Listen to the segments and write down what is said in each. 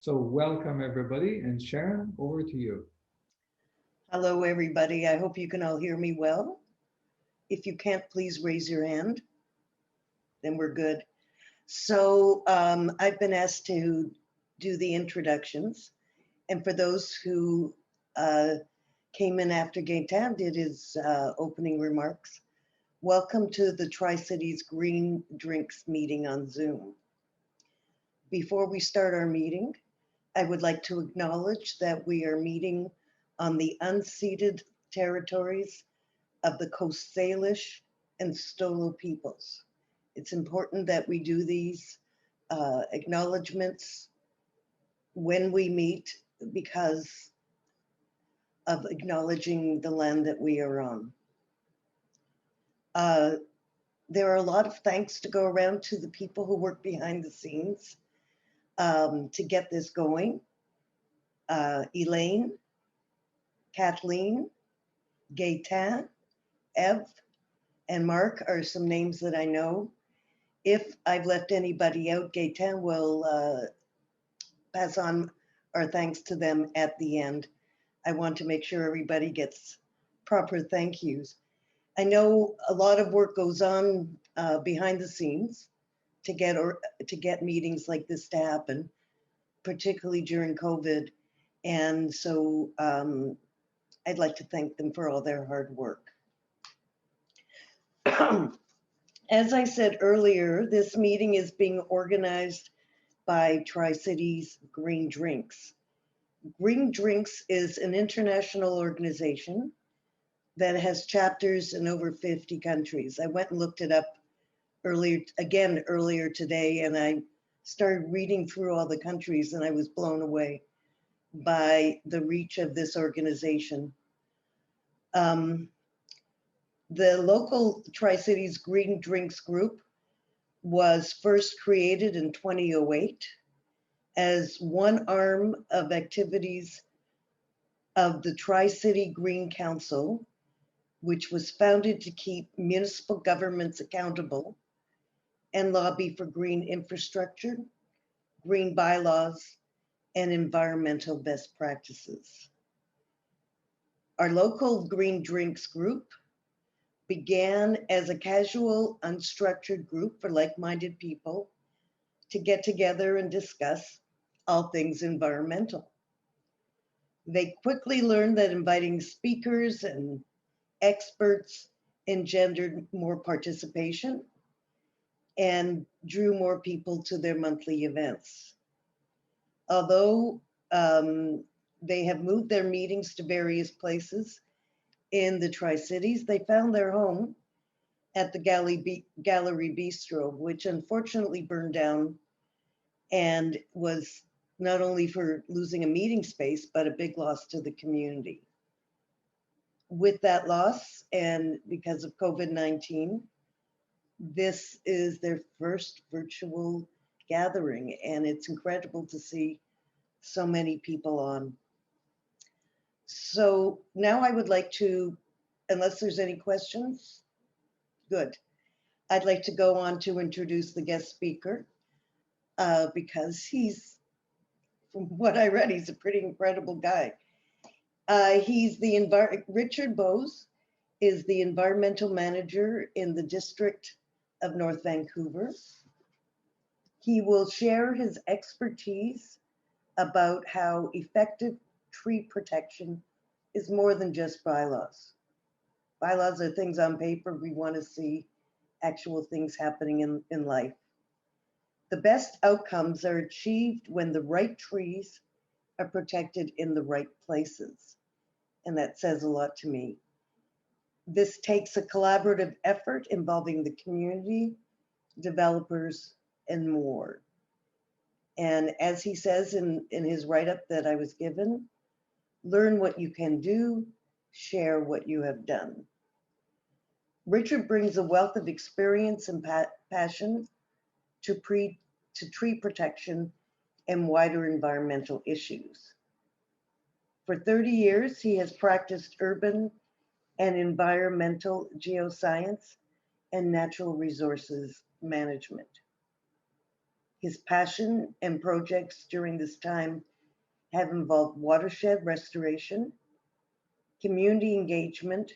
So welcome everybody, and Sharon, over to you. Hello, everybody. I hope you can all hear me well. If you can't, please raise your hand, then we're good. So I've been asked to do the introductions. And for those who uh, came in after Gaetan did his opening remarks, welcome to the Tri-Cities Green Drinks meeting on Zoom. Before we start our meeting, I would like to acknowledge that we are meeting on the unceded territories of the Coast Salish and Stolo peoples. It's important that we do these acknowledgements when we meet because of acknowledging the land that we are on. Uh, there are a lot of thanks to go around to the people who work behind the scenes to get this going. Elaine, Kathleen, Gaetan, Ev, and Mark are some names that I know. If I've left anybody out, Gaetan will pass on our thanks to them at the end. I want to make sure everybody gets proper thank yous. I know a lot of work goes on behind the scenes to get meetings like this to happen, particularly during COVID. And so I'd like to thank them for all their hard work. As I said earlier, this meeting is being organized by Tri-Cities Green Drinks. Green Drinks is an international organization that has chapters in over 50 countries. I went and looked it up earlier today, and I started reading through all the countries, and I was blown away by the reach of this organization. The local Tri-Cities Green Drinks group was first created in 2008 as one arm of activities of the Tri-City Green Council, which was founded to keep municipal governments accountable and lobby for green infrastructure, green bylaws, and environmental best practices. Our local Green Drinks group began as a casual, unstructured group for like-minded people to get together and discuss all things environmental. They quickly learned that inviting speakers and experts engendered more participation and drew more people to their monthly events. Although they have moved their meetings to various places in the Tri-Cities, they found their home at the Gallery Bistro, which unfortunately burned down and was not only for losing a meeting space, but a big loss to the community. With that loss, and because of COVID-19, this is their first virtual gathering, and it's incredible to see so many people on. So now I would like to, unless there's any questions, good. I'd like to go on to introduce the guest speaker because he's, from what I read, he's a pretty incredible guy. Richard Boase is the environmental manager in the district of North Vancouver. He will share his expertise about how effective tree protection is more than just bylaws. Bylaws are things on paper. We want to see actual things happening in life. The best outcomes are achieved when the right trees are protected in the right places. And that says a lot to me. This takes a collaborative effort involving the community, developers, and more. And as he says in his write-up that I was given, learn what you can do, share what you have done. Richard brings a wealth of experience and passion to tree protection and wider environmental issues. For 30 years, he has practiced urban and environmental geoscience and natural resources management. His passion and projects during this time have involved watershed restoration, community engagement,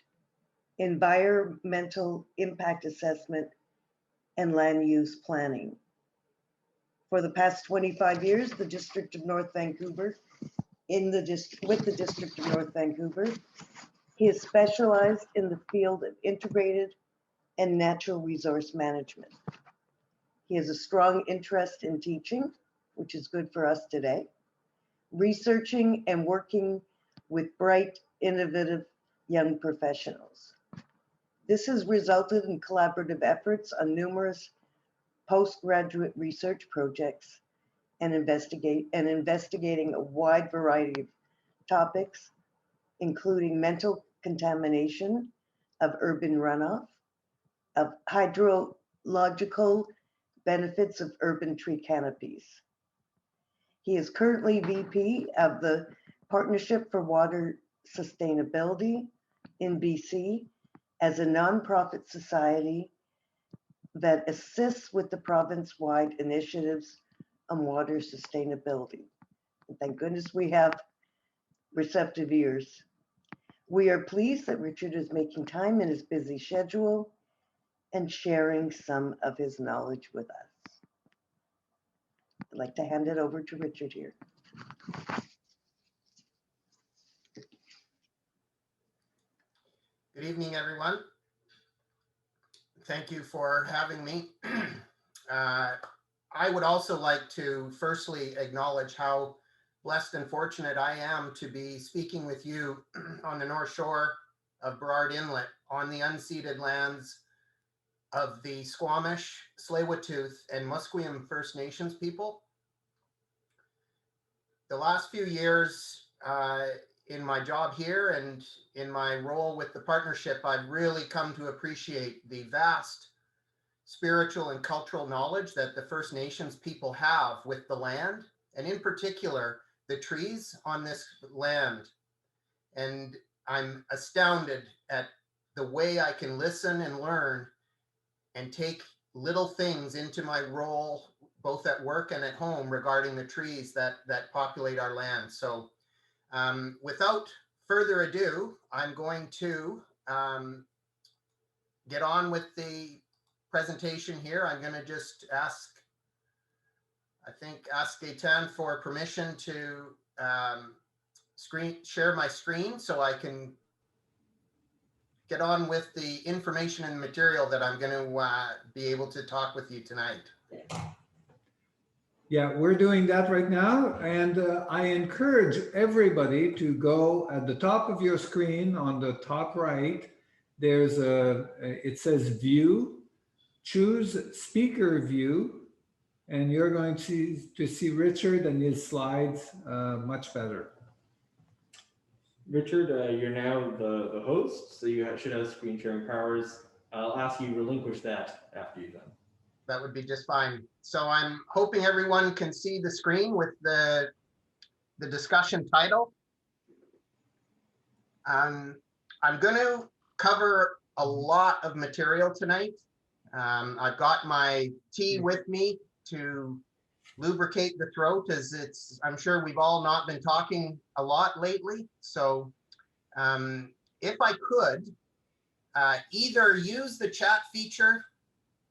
environmental impact assessment, and land use planning. For the past 25 years, the District of North Vancouver, with the District of North Vancouver, he has specialized in the field of integrated and natural resource management. He has a strong interest in teaching, which is good for us today, researching and working with bright, innovative young professionals. This has resulted in collaborative efforts on numerous postgraduate research projects and investigating a wide variety of topics, including mental contamination of urban runoff, of hydrological benefits of urban tree canopies. He is currently VP of the Partnership for Water Sustainability in BC as a nonprofit society that assists with the province-wide initiatives on water sustainability. And thank goodness we have receptive ears. We are pleased that Richard is making time in his busy schedule and sharing some of his knowledge with us. I'd like to hand it over to Richard here. Good evening, everyone. Thank you for having me. I would also like to firstly acknowledge how blessed and fortunate I am to be speaking with you on the North Shore of Burrard Inlet on the unceded lands of the Squamish, Tsleil-Waututh, and Musqueam First Nations people. The last few years in my job here and in my role with the partnership, I've really come to appreciate the vast spiritual and cultural knowledge that the First Nations people have with the land, and in particular, the trees on this land. And I'm astounded at the way I can listen and learn and take little things into my role, both at work and at home, regarding the trees that populate our land. So without further ado, I'm going to get on with the presentation here. I'm going to just ask Gaetan for permission to share my screen so I can get on with the information and material that I'm going to be able to talk with you tonight. Yeah, we're doing that right now. And I encourage everybody to go at the top of your screen on the top right. There's it says view, choose speaker view, and you're going to see Richard and his slides much better. Richard, you're now the host, so you should have screen sharing powers. I'll ask you to relinquish that after you're done. That would be just fine. So I'm hoping everyone can see the screen with the discussion title. I'm going to cover a lot of material tonight. I've got my tea with me to lubricate the throat, as I'm sure we've all not been talking a lot lately. So if I could either use the chat feature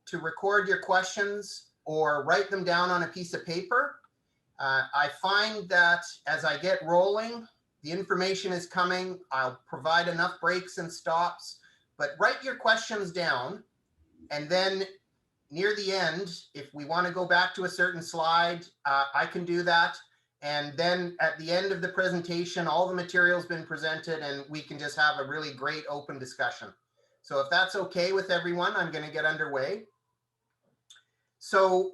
to record your questions or write them down on a piece of paper. I find that as I get rolling, the information is coming. I'll provide enough breaks and stops, but write your questions down. And then near the end, if we want to go back to a certain slide, I can do that. And then at the end of the presentation, all the material's been presented and we can just have a really great open discussion. So if that's okay with everyone, I'm going to get underway. So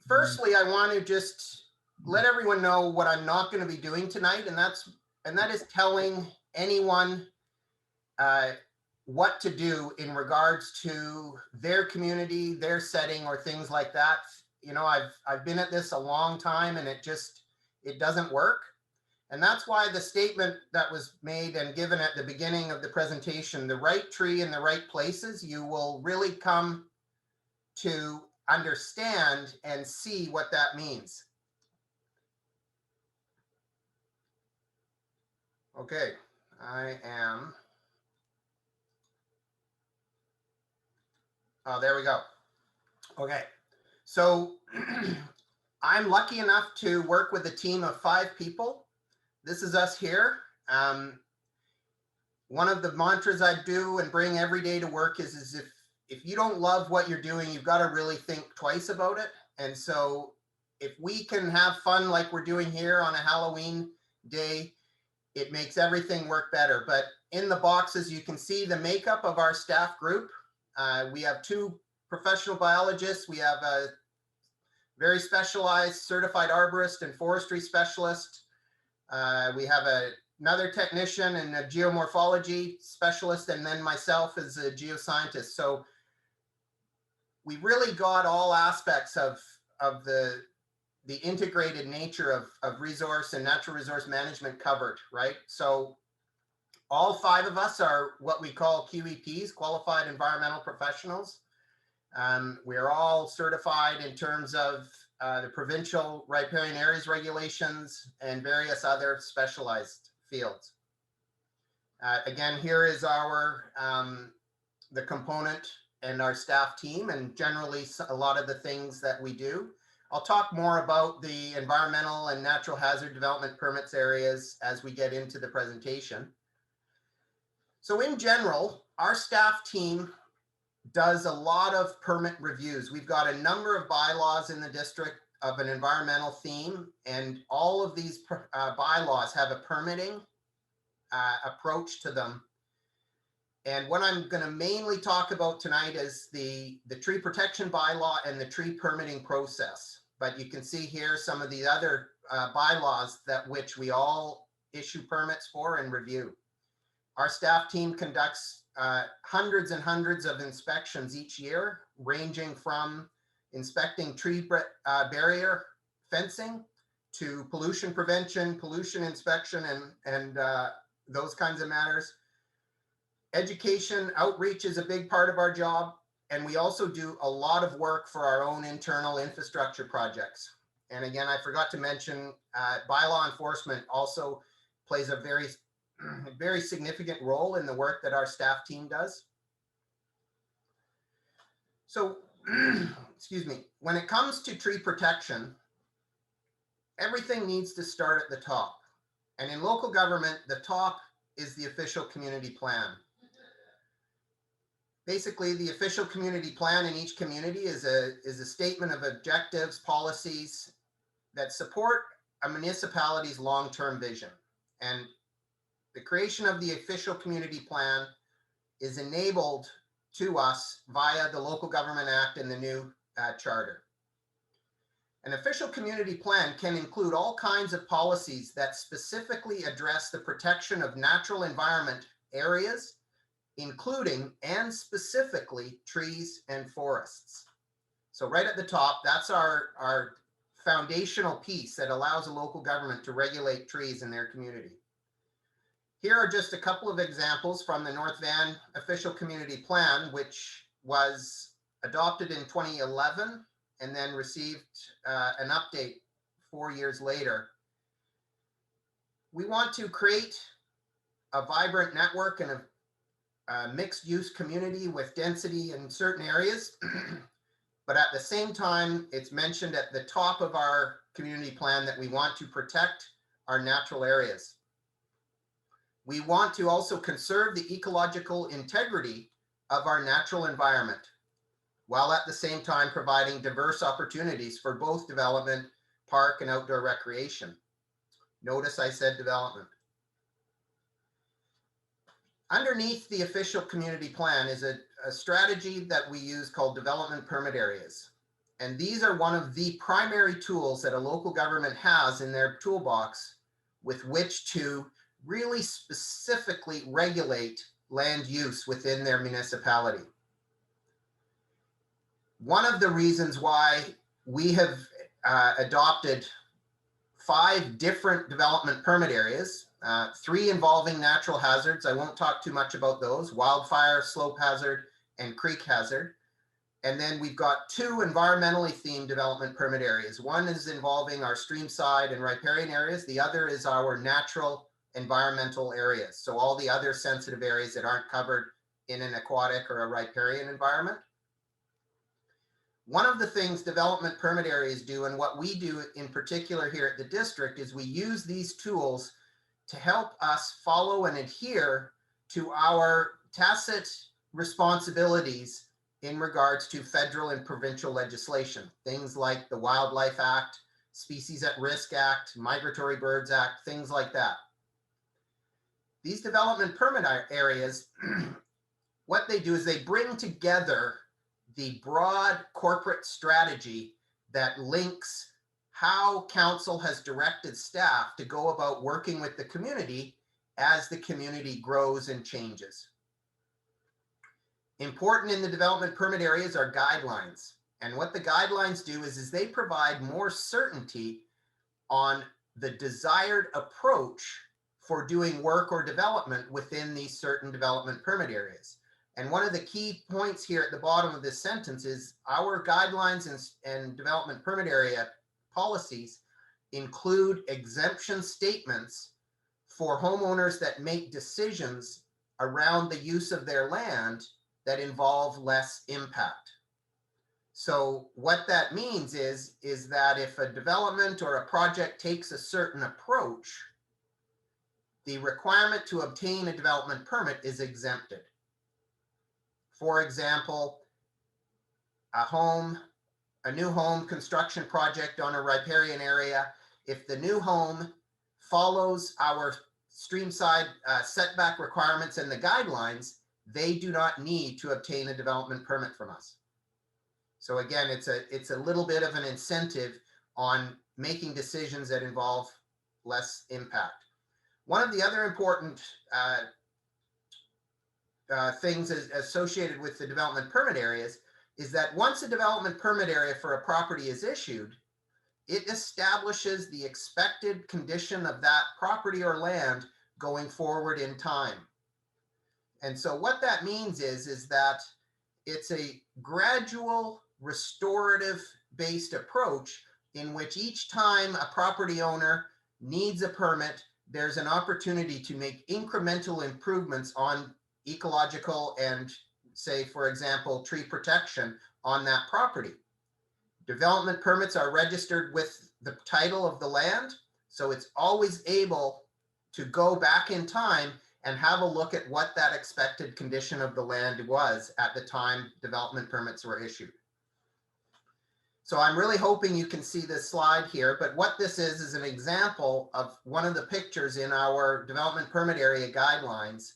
firstly, I want to just let everyone know what I'm not going to be doing tonight, and that is telling anyone what to do in regards to their community, their setting, or things like that. You know, I've been at this a long time, and it doesn't work. And that's why the statement that was made and given at the beginning of the presentation, the right tree in the right places, you will really come to understand and see what that means. Okay, I am. Oh, there we go. Okay, so I'm lucky enough to work with a team of 5 people. This is us here. One of the mantras I do and bring every day to work is if you don't love what you're doing, you've got to really think twice about it. And so if we can have fun like we're doing here on a Halloween day, it makes everything work better. But in the boxes, you can see the makeup of our staff group. We have 2 professional biologists. We have a very specialized certified arborist and forestry specialist. We have another technician and a geomorphology specialist, and then myself as a geoscientist. So we really got all aspects of the integrated nature of resource and natural resource management covered, right? So all 5 of us are what we call QEPs, Qualified Environmental Professionals. We're all certified in terms of the provincial riparian areas regulations and various other specialized fields. Again, here is our the component and our staff team, and generally a lot of the things that we do. I'll talk more about the environmental and natural hazard development permits areas as we get into the presentation. So in general, our staff team does a lot of permit reviews. We've got a number of bylaws in the district of an environmental theme, and all of these bylaws have a permitting approach to them. And what I'm going to mainly talk about tonight is the tree protection bylaw and the tree permitting process. But you can see here some of the other bylaws that which we all issue permits for and review. Our staff team conducts hundreds and hundreds of inspections each year, ranging from inspecting tree barrier fencing to pollution prevention, pollution inspection, and those kinds of matters. Education outreach is a big part of our job, and we also do a lot of work for our own internal infrastructure projects. And again, I forgot to mention bylaw enforcement also plays a very significant role in the work that our staff team does. So, excuse me, when it comes to tree protection, everything needs to start at the top. And in local government, the top is the official community plan. Basically, the official community plan in each community is a statement of objectives, policies that support a municipality's long-term vision. And the creation of the official community plan is enabled to us via the Local Government Act and the new charter. An official community plan can include all kinds of policies that specifically address the protection of natural environment areas, including and specifically trees and forests. So right at the top, that's our foundational piece that allows a local government to regulate trees in their community. Here are just a couple of examples from the North Van Official Community Plan, which was adopted in 2011 and then received an update 4 years later. We want to create a vibrant network and a mixed use community with density in certain areas. But at the same time, it's mentioned at the top of our community plan that we want to protect our natural areas. We want to also conserve the ecological integrity of our natural environment, while at the same time providing diverse opportunities for both development, park, and outdoor recreation. Notice I said development. Underneath the official community plan is a strategy that we use called development permit areas. And these are one of the primary tools that a local government has in their toolbox with which to really specifically regulate land use within their municipality. One of the reasons why we have adopted 5 different development permit areas, 3 involving natural hazards. I won't talk too much about those: wildfire, slope hazard, and creek hazard. And then we've got 2 environmentally themed development permit areas. One is involving our streamside and riparian areas. The other is our natural environmental areas. So all the other sensitive areas that aren't covered in an aquatic or a riparian environment. One of the things development permit areas do, and what we do in particular here at the district, is we use these tools to help us follow and adhere to our tacit responsibilities in regards to federal and provincial legislation. Things like the Wildlife Act, Species at Risk Act, Migratory Birds Act, things like that. These development permit areas, what they do is they bring together the broad corporate strategy that links how council has directed staff to go about working with the community as the community grows and changes. Important in the development permit areas are guidelines. And what the guidelines do is they provide more certainty on the desired approach for doing work or development within these certain development permit areas. And one of the key points here at the bottom of this sentence is our guidelines and development permit area policies include exemption statements for homeowners that make decisions around the use of their land that involve less impact. So what that means is that if a development or a project takes a certain approach, the requirement to obtain a development permit is exempted. For example, a new home construction project on a riparian area, if the new home follows our streamside setback requirements and the guidelines, they do not need to obtain a development permit from us. So again, it's a little bit of an incentive on making decisions that involve less impact. One of the other important things associated with the development permit areas is that once a development permit area for a property is issued, it establishes the expected condition of that property or land going forward in time. And so what that means is that it's a gradual restorative based approach in which each time a property owner needs a permit, there's an opportunity to make incremental improvements on ecological and, say, for example, tree protection on that property. Development permits are registered with the title of the land, so it's always able to go back in time and have a look at what that expected condition of the land was at the time development permits were issued. So I'm really hoping you can see this slide here, but what this is an example of one of the pictures in our development permit area guidelines,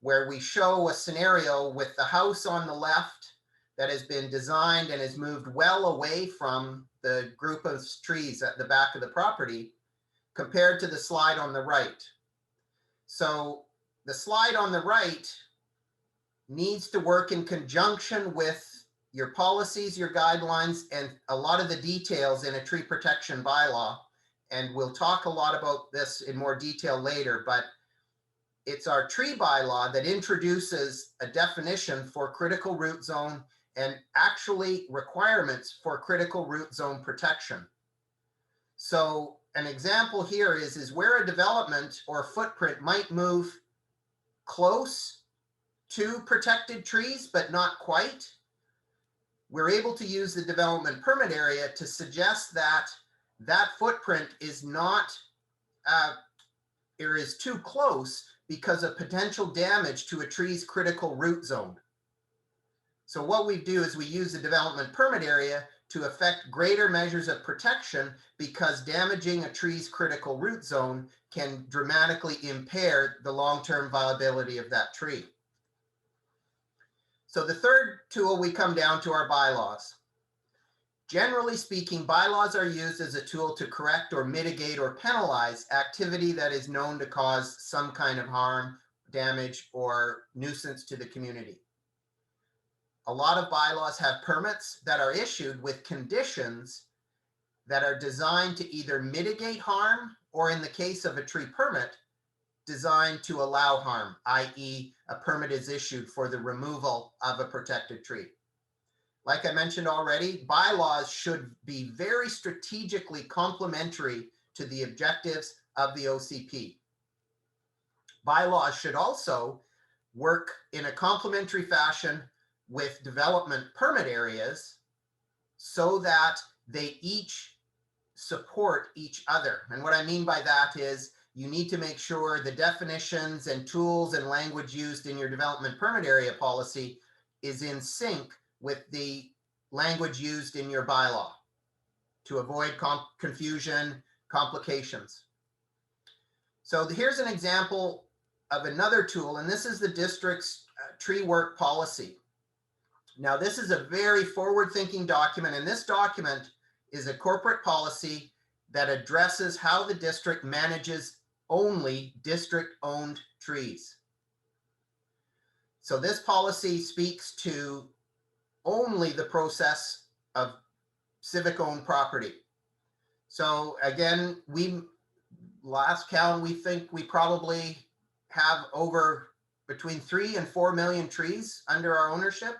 where we show a scenario with the house on the left that has been designed and has moved well away from the group of trees at the back of the property compared to the slide on the right. So the slide on the right needs to work in conjunction with your policies, your guidelines, and a lot of the details in a tree protection bylaw. And we'll talk a lot about this in more detail later, but it's our tree bylaw that introduces a definition for critical root zone and actually requirements for critical root zone protection. So an example here is where a development or footprint might move close to protected trees, but not quite. We're able to use the development permit area to suggest that that footprint is not, or is too close because of potential damage to a tree's critical root zone. So what we do is we use the development permit area to effect greater measures of protection because damaging a tree's critical root zone can dramatically impair the long-term viability of that tree. So the third tool, we come down to our bylaws. Generally speaking, bylaws are used as a tool to correct or mitigate or penalize activity that is known to cause some kind of harm, damage, or nuisance to the community. A lot of bylaws have permits that are issued with conditions that are designed to either mitigate harm, or in the case of a tree permit, designed to allow harm, i.e. a permit is issued for the removal of a protected tree. like I mentioned already, bylaws should be very strategically complementary to the objectives of the OCP. Bylaws should also work in a complementary fashion with development permit areas so that they each support each other. And what I mean by that is you need to make sure the definitions and tools and language used in your development permit area policy is in sync with the language used in your bylaw to avoid confusion, complications. So here's an example of another tool, and this is the district's tree work policy. Now, this is a very forward-thinking document, and this document is a corporate policy that addresses how the district manages only district-owned trees. So this policy speaks to only the process of civic-owned property. So again, last count, we think we probably have over between 3 and 4 million trees under our ownership.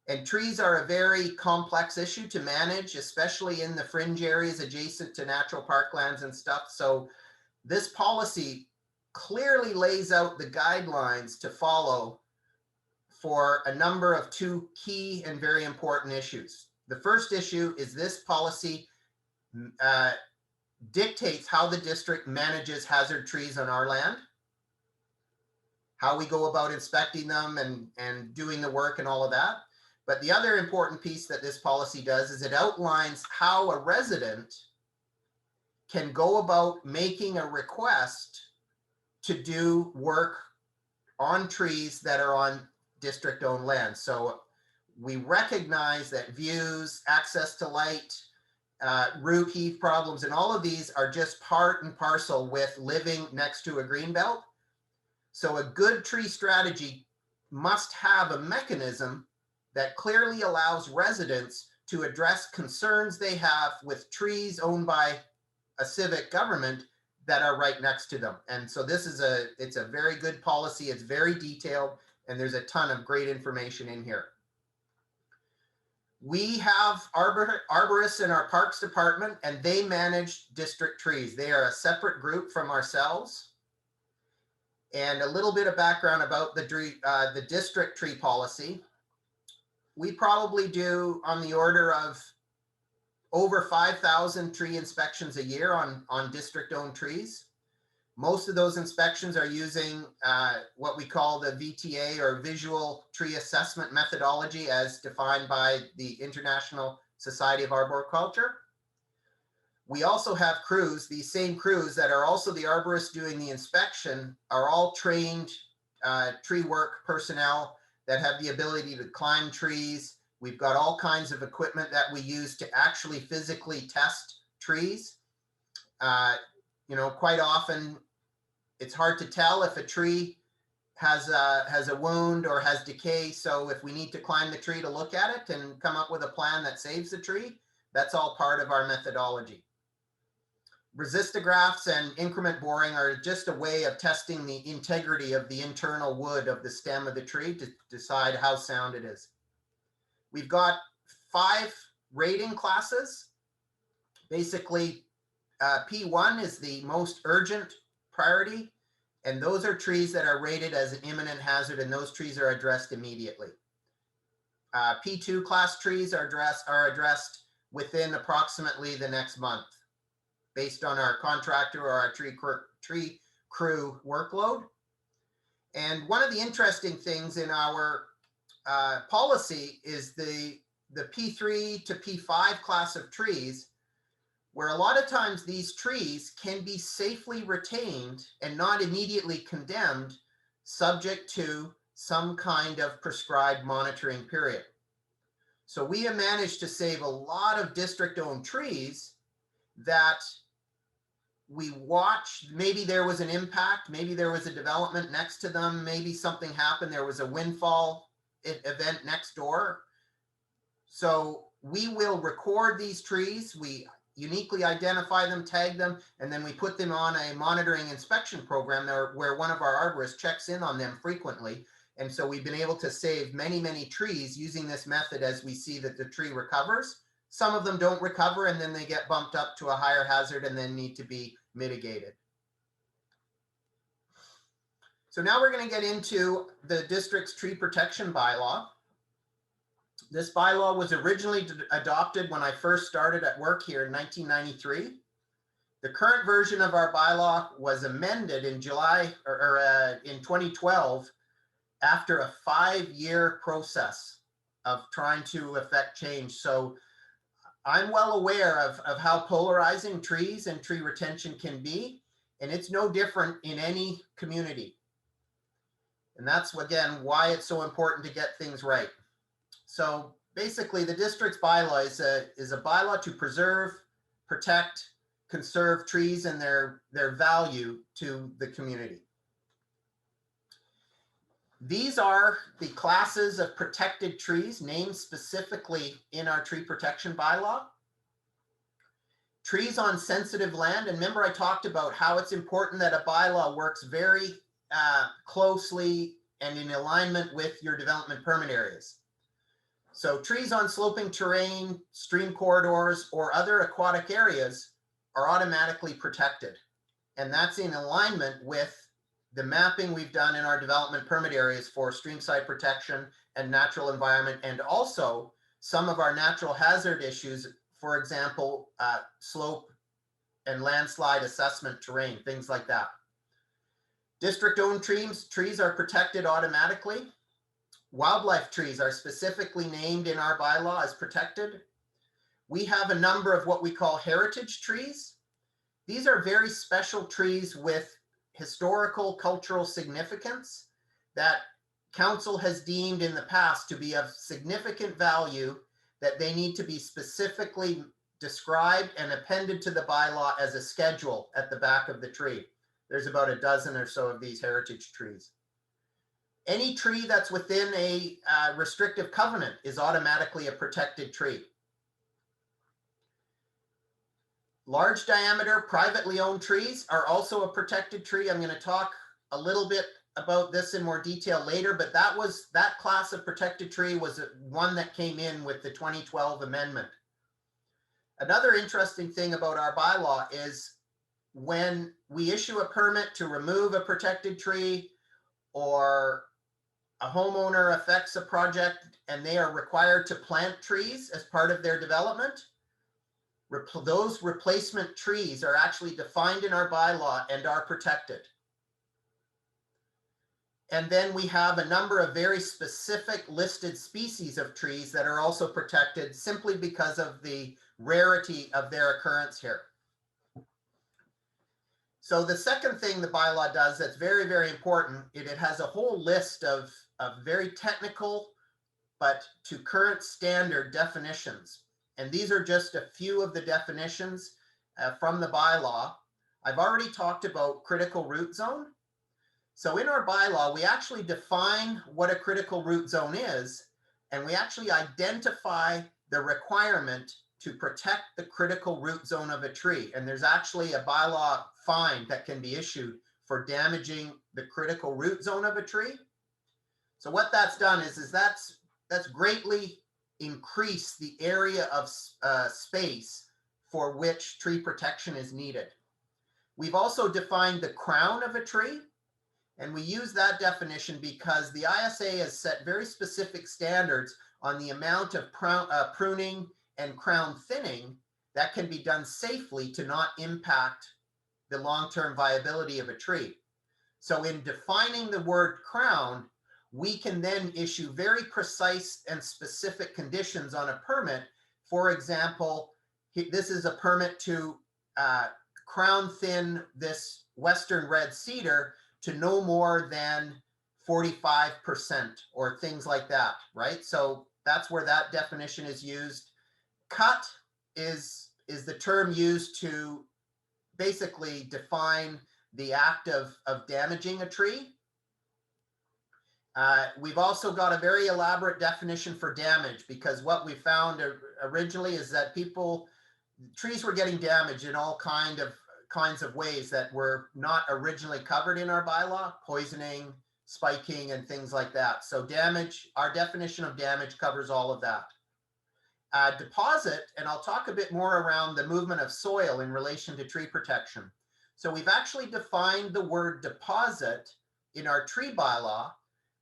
And trees are a very complex issue to manage, especially in the fringe areas adjacent to natural parklands and stuff. So this policy clearly lays out the guidelines to follow for a number of 2 key and very important issues. The first issue is this policy dictates how the district manages hazard trees on our land, how we go about inspecting them and doing the work and all of that. But the other important piece that this policy does is it outlines how a resident can go about making a request to do work on trees that are on district-owned land. So we recognize that views, access to light, root heave problems, and all of these are just part and parcel with living next to a green belt. So a good tree strategy must have a mechanism that clearly allows residents to address concerns they have with trees owned by a civic government that are right next to them. And so this is it's a very good policy. It's very detailed, and there's a ton of great information in here. We have arborists in our parks department, and they manage district trees. They are a separate group from ourselves. And a little bit of background about the district tree policy. We probably do on the order of over 5,000 tree inspections a year on district-owned trees. Most of those inspections are using what we call the VTA, or Visual Tree Assessment Methodology, as defined by the International Society of Arboriculture. We also have crews, these same crews that are also the arborists doing the inspection are all trained tree work personnel that have the ability to climb trees. We've got all kinds of equipment that we use to actually physically test trees. Quite often it's hard to tell if a tree has a wound or has decay. So if we need to climb the tree to look at it and come up with a plan that saves the tree, that's all part of our methodology. Resistographs and increment boring are just a way of testing the integrity of the internal wood of the stem of the tree to decide how sound it is. We've got 5 rating classes. Basically, P1 is the most urgent priority, and those are trees that are rated as an imminent hazard, and those trees are addressed immediately. P2 class trees are addressed within approximately the next month, based on our contractor or our tree crew workload. And one of the interesting things in our policy is the P3 to P5 class of trees, where a lot of times these trees can be safely retained and not immediately condemned, subject to some kind of prescribed monitoring period. So we have managed to save a lot of district-owned trees that we watched. Maybe there was an impact, maybe there was a development next to them, maybe something happened, there was a windfall event next door. So we will record these trees, we uniquely identify them, tag them, and then we put them on a monitoring inspection program there, where one of our arborists checks in on them frequently. And so we've been able to save many, many trees using this method as we see that the tree recovers. Some of them don't recover and then they get bumped up to a higher hazard and then need to be mitigated. So now we're going to get into the district's tree protection bylaw. This bylaw was originally adopted when I first started at work here in 1993. The current version of our bylaw was amended in July in 2012 after a 5-year process of trying to effect change. So I'm well aware of how polarizing trees and tree retention can be, and it's no different in any community. And that's, again, why it's so important to get things right. So basically, the district's bylaw is a bylaw to preserve, protect, conserve trees and their value to the community. These are the classes of protected trees named specifically in our tree protection bylaw. Trees on sensitive land, and remember I talked about how it's important that a bylaw works very closely and in alignment with your development permit areas. So trees on sloping terrain, stream corridors, or other aquatic areas are automatically protected. And that's in alignment with the mapping we've done in our development permit areas for streamside protection and natural environment, and also some of our natural hazard issues, for example, slope and landslide assessment terrain, things like that. District-owned trees are protected automatically. Wildlife trees are specifically named in our bylaw as protected. We have a number of what we call heritage trees. These are very special trees with historical, cultural significance that council has deemed in the past to be of significant value, that they need to be specifically described and appended to the bylaw as a schedule at the back of the tree. There's about a dozen or so of these heritage trees. Any tree that's within a restrictive covenant is automatically a protected tree. Large diameter privately owned trees are also a protected tree. I'm going to talk a little bit about this in more detail later, but that class of protected tree was one that came in with the 2012 amendment. Another interesting thing about our bylaw is when we issue a permit to remove a protected tree, or a homeowner affects a project and they are required to plant trees as part of their development, those replacement trees are actually defined in our bylaw and are protected. And then we have a number of very specific listed species of trees that are also protected simply because of the rarity of their occurrence here. So the second thing the bylaw does that's very, very important, it has a whole list of very technical but to current standard definitions. And these are just a few of the definitions from the bylaw. I've already talked about critical root zone. So in our bylaw, we actually define what a critical root zone is, and we actually identify the requirement to protect the critical root zone of a tree. And there's actually a bylaw fine that can be issued for damaging the critical root zone of a tree. So what that's done is that's greatly increased the area of space for which tree protection is needed. We've also defined the crown of a tree, and we use that definition because the ISA has set very specific standards on the amount of pruning and crown thinning that can be done safely to not impact the long-term viability of a tree. So in defining the word crown, we can then issue very precise and specific conditions on a permit. For example, this is a permit to crown thin this western red cedar to no more than 45% or things like that, right? So that's where that definition is used. Cut is the term used to basically define the act of damaging a tree. We've also got a very elaborate definition for damage, because what we found originally is that trees were getting damaged in all kinds of ways that were not originally covered in our bylaw: poisoning, spiking and things like that. So damage, our definition of damage covers all of that. Deposit, and I'll talk a bit more around the movement of soil in relation to tree protection. So we've actually defined the word deposit in our tree bylaw,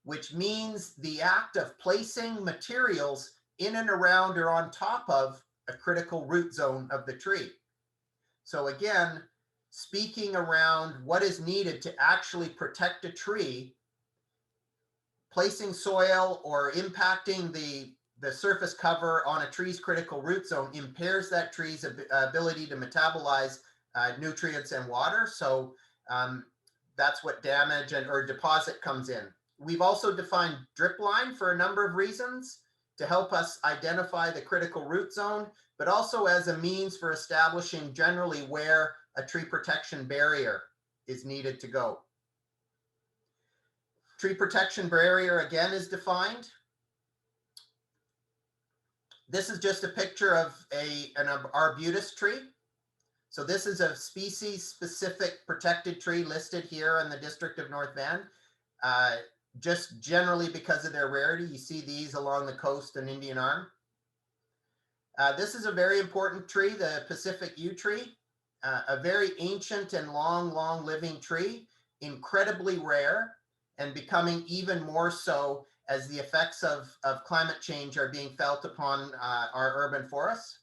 which means the act of placing materials in and around or on top of a critical root zone of the tree. So again, speaking around what is needed to actually protect a tree, placing soil or impacting the surface cover on a tree's critical root zone impairs that tree's ability to metabolize nutrients and water. So that's what damage or deposit comes in. We've also defined drip line for a number of reasons to help us identify the critical root zone, but also as a means for establishing generally where a tree protection barrier is needed to go. Tree protection barrier again is defined. This is just a picture of an arbutus tree. So this is a species-specific protected tree listed here in the District of North Van. Just generally because of their rarity, you see these along the coast and Indian Arm. This is a very important tree, the Pacific yew tree, a very ancient and long living tree, incredibly rare and becoming even more so as the effects of climate change are being felt upon our urban forests.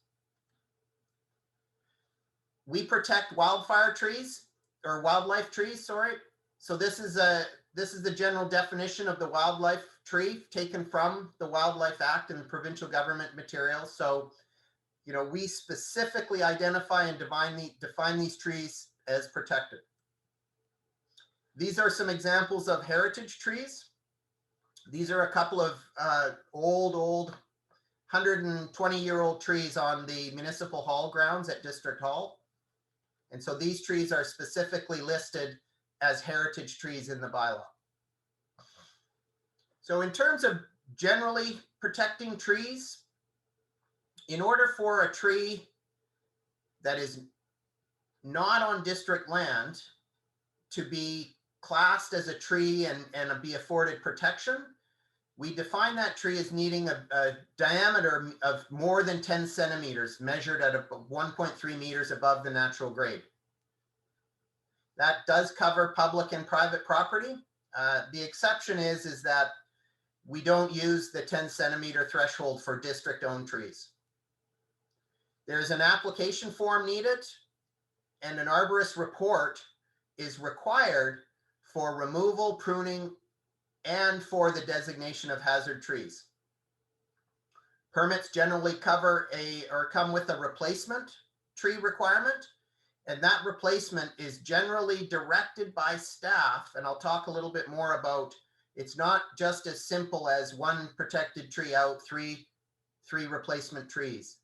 We protect wildfire trees, or wildlife trees, sorry. So this is the general definition of the wildlife tree taken from the Wildlife Act and the provincial government materials. So, you know, we specifically identify and define these trees as protected. These are some examples of heritage trees. These are a couple of old 120-year-old trees on the Municipal Hall grounds at District Hall. And so these trees are specifically listed as heritage trees in the bylaw. So in terms of generally protecting trees, in order for a tree that is not on district land to be classed as a tree and be afforded protection, we define that tree as needing a diameter of more than 10 centimeters, measured at 1.3 meters above the natural grade. That does cover public and private property. The exception is that we don't use the 10 centimeter threshold for district-owned trees. There's an application form needed, and an arborist report is required for removal, pruning, and for the designation of hazard trees. Permits generally come with a replacement tree requirement, and that replacement is generally directed by staff. And I'll talk a little bit more about, it's not just as simple as one protected tree out, three replacement trees.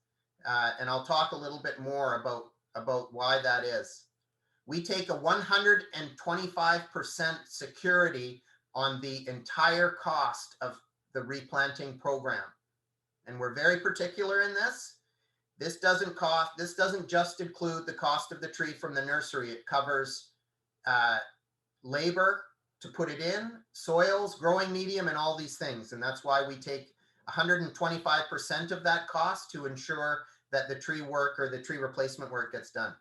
And I'll talk a little bit more about why that is. We take a 125% security on the entire cost of the replanting program. And we're very particular in this. This doesn't just include the cost of the tree from the nursery. It covers labor to put it in, soils, growing medium, and all these things. And that's why we take 125% of that cost to ensure that the tree work or the tree replacement work gets done.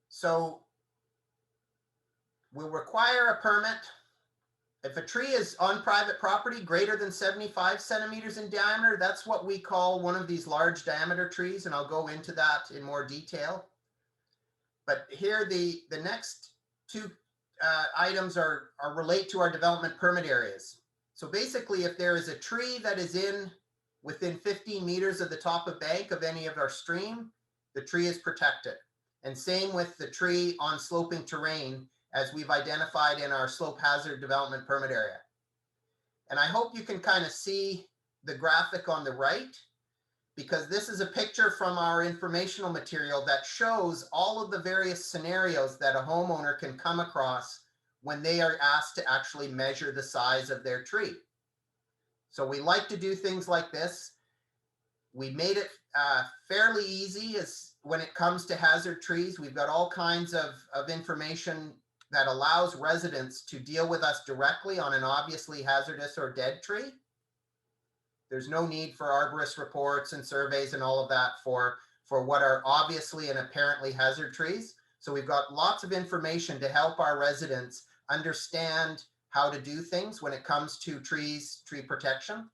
So we'll require a permit. If a tree is on private property greater than 75 centimeters in diameter, that's what we call one of these large diameter trees, and I'll go into that in more detail. But here the next two items relate to our development permit areas. So basically, if there is a tree that is within 15 meters of the top of bank of any of our stream, the tree is protected. And same with the tree on sloping terrain, as we've identified in our slope hazard development permit area. And I hope you can kind of see the graphic on the right, because this is a picture from our informational material that shows all of the various scenarios that a homeowner can come across when they are asked to actually measure the size of their tree. So we like to do things like this. We made it fairly easy when it comes to hazard trees. We've got all kinds of information that allows residents to deal with us directly on an obviously hazardous or dead tree. There's no need for arborist reports and surveys and all of that for what are obviously and apparently hazard trees. So we've got lots of information to help our residents understand how to do things when it comes to trees, tree protection.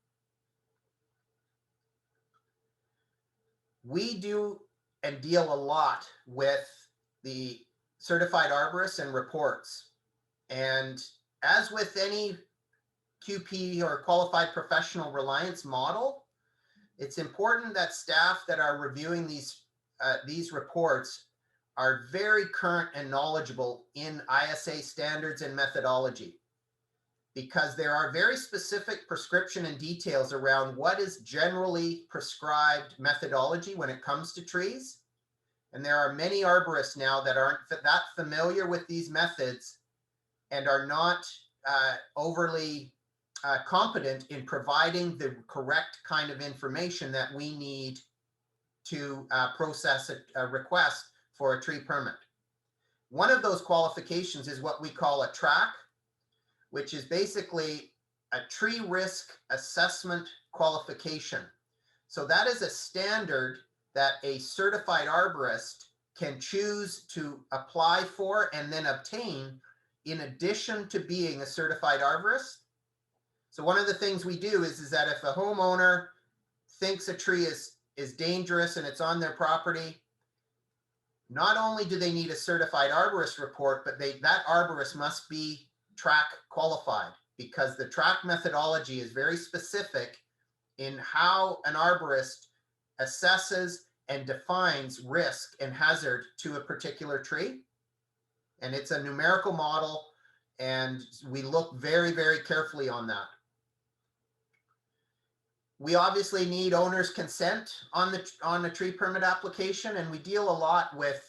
We do and deal a lot with the certified arborists and reports. And as with any QP or qualified professional reliance model, it's important that staff that are reviewing these reports are very current and knowledgeable in ISA standards and methodology, because there are very specific prescription and details around what is generally prescribed methodology when it comes to trees. And there are many arborists now that aren't that familiar with these methods and are not overly competent in providing the correct kind of information that we need to process a request for a tree permit. One of those qualifications is what we call a TRAC, which is basically a tree risk assessment qualification. So that is a standard that a certified arborist can choose to apply for and then obtain in addition to being a certified arborist. So one of the things we do is that if a homeowner thinks a tree is dangerous and it's on their property, not only do they need a certified arborist report, but that arborist must be TRAC qualified, because the TRAC methodology is very specific in how an arborist assesses and defines risk and hazard to a particular tree. And it's a numerical model, and we look very, very carefully on that. We obviously need owner's consent on the tree permit application, and we deal a lot with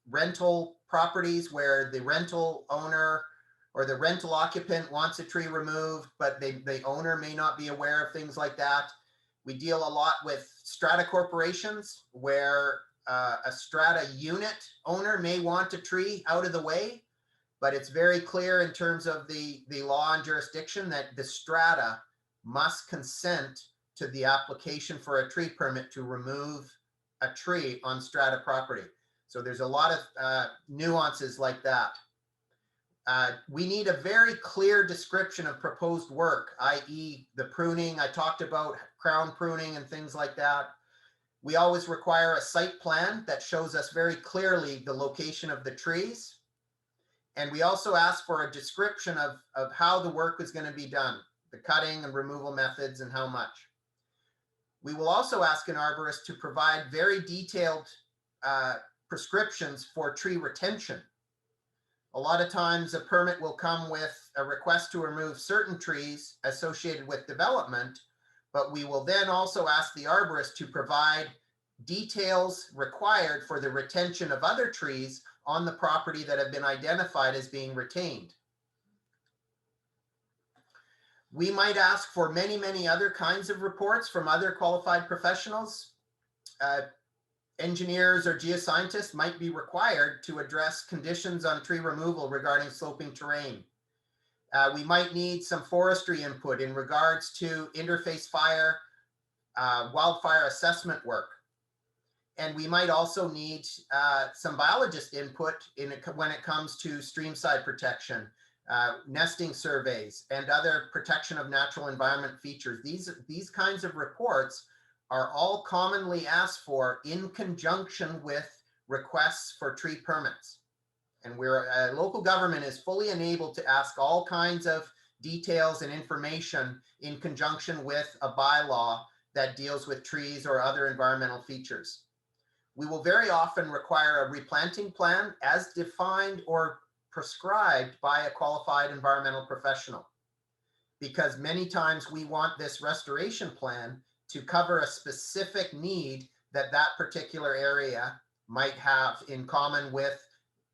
rental properties where the rental owner or the rental occupant wants a tree removed, but the owner may not be aware of things like that. We deal a lot with strata corporations where a strata unit owner may want a tree out of the way, but it's very clear in terms of the law and jurisdiction that the strata must consent to the application for a tree permit to remove a tree on strata property. So there's a lot of nuances like that. We need a very clear description of proposed work, i.e. the pruning. I talked about crown pruning and things like that. We always require a site plan that shows us very clearly the location of the trees. And we also ask for a description of how the work is going to be done, the cutting and removal methods and how much. We will also ask an arborist to provide very detailed prescriptions for tree retention. A lot of times a permit will come with a request to remove certain trees associated with development, but we will then also ask the arborist to provide details required for the retention of other trees on the property that have been identified as being retained. We might ask for many, many other kinds of reports from other qualified professionals. Engineers or geoscientists might be required to address conditions on tree removal regarding sloping terrain. We might need some forestry input in regards to interface fire, wildfire assessment work. And we might also need some biologist input when it comes to streamside protection, nesting surveys, and other protection of natural environment features. These kinds of reports are all commonly asked for in conjunction with requests for tree permits. And local government is fully enabled to ask all kinds of details and information in conjunction with a bylaw that deals with trees or other environmental features. We will very often require a replanting plan as defined or prescribed by a qualified environmental professional, because many times we want this restoration plan to cover a specific need that particular area might have in common with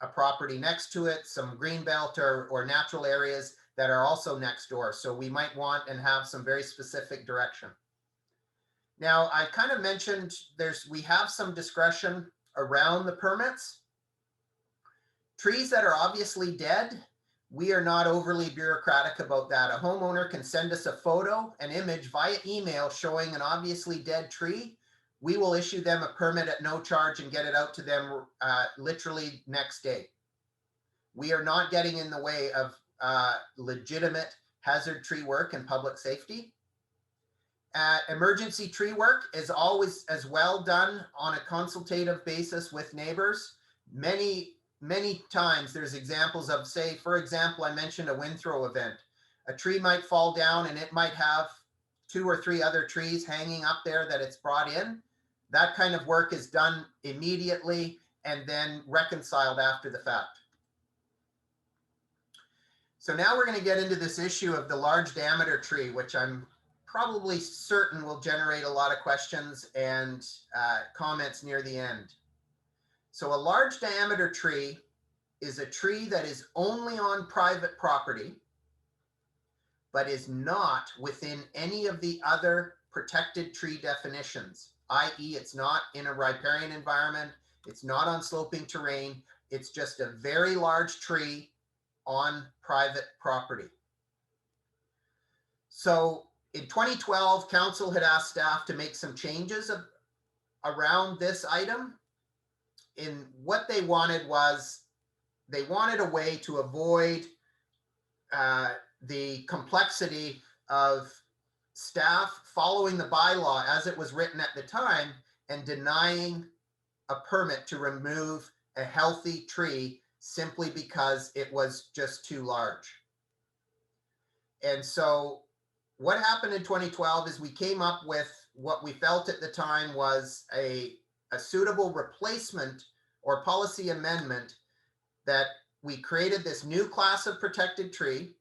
a property next to it, some green belt or natural areas that are also next door. So we might want and have some very specific direction. Now, I kind of mentioned we have some discretion around the permits. Trees that are obviously dead, we are not overly bureaucratic about that. A homeowner can send us a photo, an image via email showing an obviously dead tree. We will issue them a permit at no charge and get it out to them literally next day. We are not getting in the way of legitimate hazard tree work and public safety. Emergency tree work is always as well done on a consultative basis with neighbors. Many times there's examples of, say, for example, I mentioned a wind throw event. A tree might fall down and it might have 2 or 3 other trees hanging up there that it's brought in. That kind of work is done immediately and then reconciled after the fact. So now we're going to get into this issue of the large diameter tree, which I'm probably certain will generate a lot of questions and comments near the end. So a large diameter tree is a tree that is only on private property, but is not within any of the other protected tree definitions, i.e. it's not in a riparian environment, it's not on sloping terrain, it's just a very large tree on private property. So in 2012, council had asked staff to make some changes around this item. And what they wanted was, they wanted a way to avoid the complexity of staff following the bylaw as it was written at the time and denying a permit to remove a healthy tree simply because it was just too large. And so what happened in 2012 is we came up with what we felt at the time was a suitable replacement or policy amendment, that we created this new class of protected tree,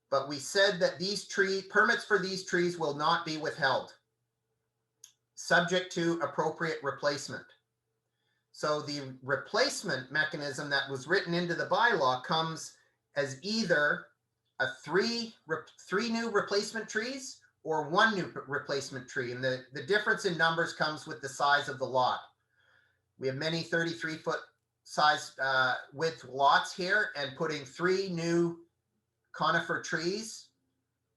but we said that these permits for these trees will not be withheld, subject to appropriate replacement. So the replacement mechanism that was written into the bylaw comes as either a three new replacement trees or 1 new replacement tree. And the difference in numbers comes with the size of the lot. We have many 33-foot size width lots here, and putting 3 new conifer trees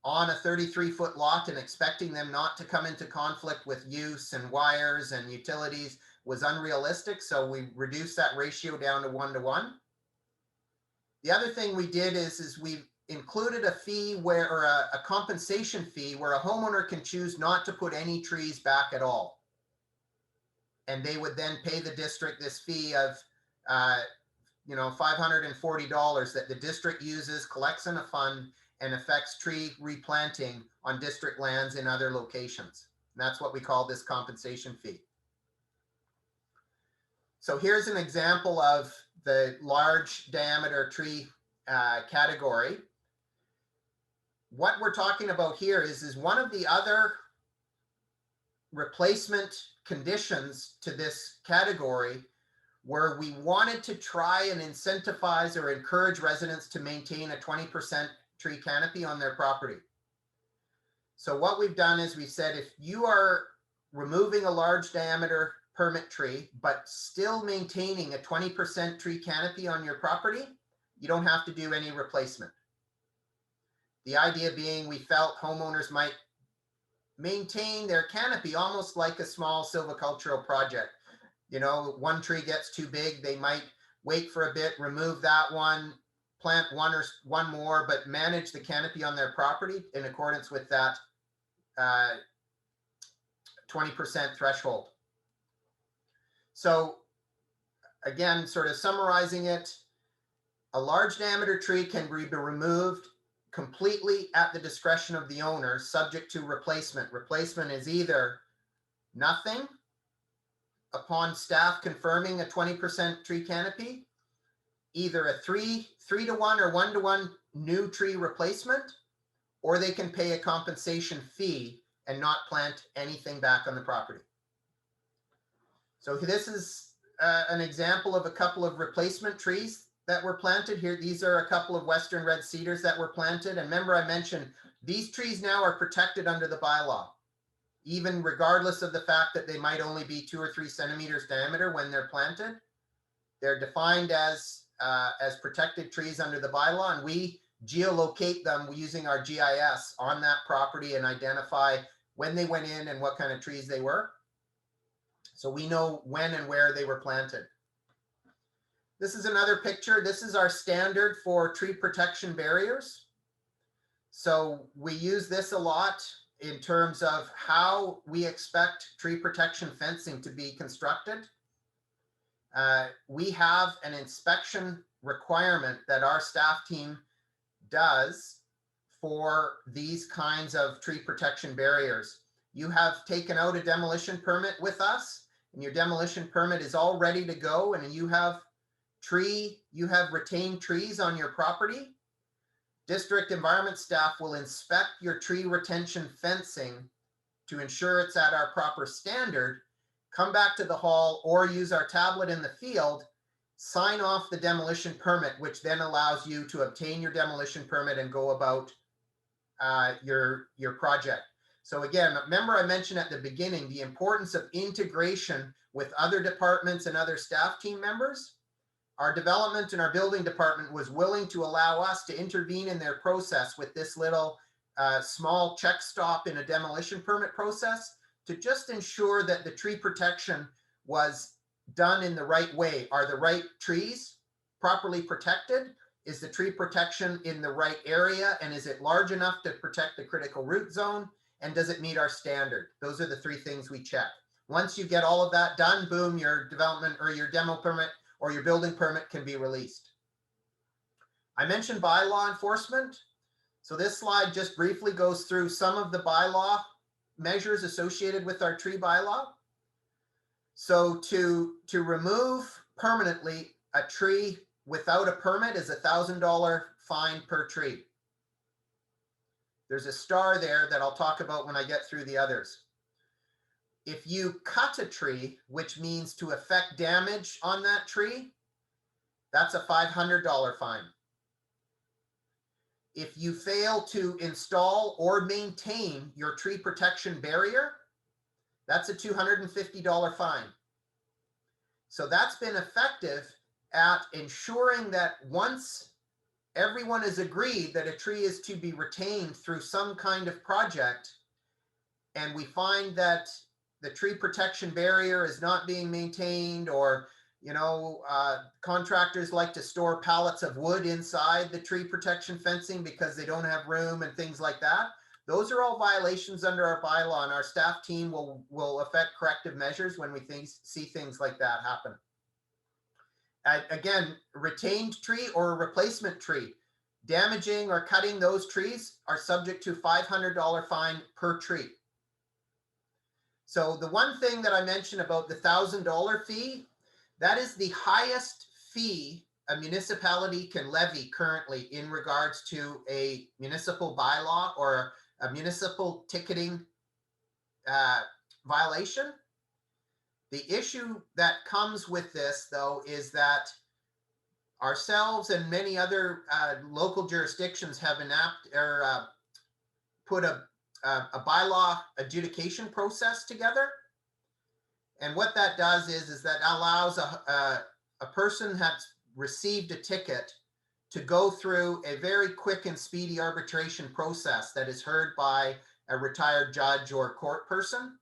on a 33-foot lot and expecting them not to come into conflict with use and wires and utilities was unrealistic. So we reduced that ratio down to 1:1. The other thing we did is we included a fee or a compensation fee where a homeowner can choose not to put any trees back at all. And they would then pay the district this fee of $540 that the district uses, collects in a fund, and affects tree replanting on district lands in other locations. And that's what we call this compensation fee. So here's an example of the large diameter tree category. What we're talking about here is one of the other replacement conditions to this category where we wanted to try and incentivize or encourage residents to maintain a 20% tree canopy on their property. So what we've done is we said, if you are removing a large diameter permit tree, but still maintaining a 20% tree canopy on your property, you don't have to do any replacement. The idea being, we felt homeowners might maintain their canopy almost like a small silvicultural project. One tree gets too big, they might wait for a bit, remove that one, plant one more, but manage the canopy on their property in accordance with that 20% threshold. So again, sort of summarizing it, a large diameter tree can be removed completely at the discretion of the owner, subject to replacement. Replacement is either nothing upon staff confirming a 20% tree canopy, either a 3:1 or 1:1 new tree replacement, or they can pay a compensation fee and not plant anything back on the property. So this is an example of a couple of replacement trees that were planted here. These are a couple of Western red cedars that were planted. And remember, I mentioned these trees now are protected under the bylaw, even regardless of the fact that they might only be 2 or 3 centimeters diameter when they're planted. They're defined as as protected trees under the bylaw, and we geolocate them using our GIS on that property and identify when they went in and what kind of trees they were. So we know when and where they were planted. This is another picture. This is our standard for tree protection barriers. So we use this a lot in terms of how we expect tree protection fencing to be constructed. We have an inspection requirement that our staff team does for these kinds of tree protection barriers. You have taken out a demolition permit with us, and your demolition permit is all ready to go, and you have retained trees on your property. District environment staff will inspect your tree retention fencing to ensure it's at our proper standard, come back to the hall or use our tablet in the field, sign off the demolition permit, which then allows you to obtain your demolition permit and go about your project. So again, remember I mentioned at the beginning the importance of integration with other departments and other staff team members. Our development and our building department was willing to allow us to intervene in their process with this little small check stop in a demolition permit process to just ensure that the tree protection was done in the right way. Are the right trees properly protected? Is the tree protection in the right area? And is it large enough to protect the critical root zone? And does it meet our standard? Those are the three things we check. Once you get all of that done, boom, your development or your demo permit or your building permit can be released. I mentioned bylaw enforcement. So this slide just briefly goes through some of the bylaw measures associated with our tree bylaw. So to remove permanently a tree without a permit is a $1,000 fine per tree. There's a star there that I'll talk about when I get through the others. If you cut a tree, which means to affect damage on that tree, that's a $500 fine. If you fail to install or maintain your tree protection barrier, that's a $250 fine. So that's been effective at ensuring that once everyone has agreed that a tree is to be retained through some kind of project, and we find that the tree protection barrier is not being maintained, or contractors like to store pallets of wood inside the tree protection fencing because they don't have room and things like that. Those are all violations under our bylaw, and our staff team will effect corrective measures when we see things like that happen. Again, retained tree or a replacement tree, damaging or cutting those trees are subject to $500 fine per tree. So the one thing that I mentioned about the $1,000 fee, that is the highest fee a municipality can levy currently in regards to a municipal bylaw or a municipal ticketing violation. The issue that comes with this, though, is that ourselves and many other local jurisdictions have put a bylaw adjudication process together. And what that does is that allows a person that's received a ticket to go through a very quick and speedy arbitration process that is heard by a retired judge or court person.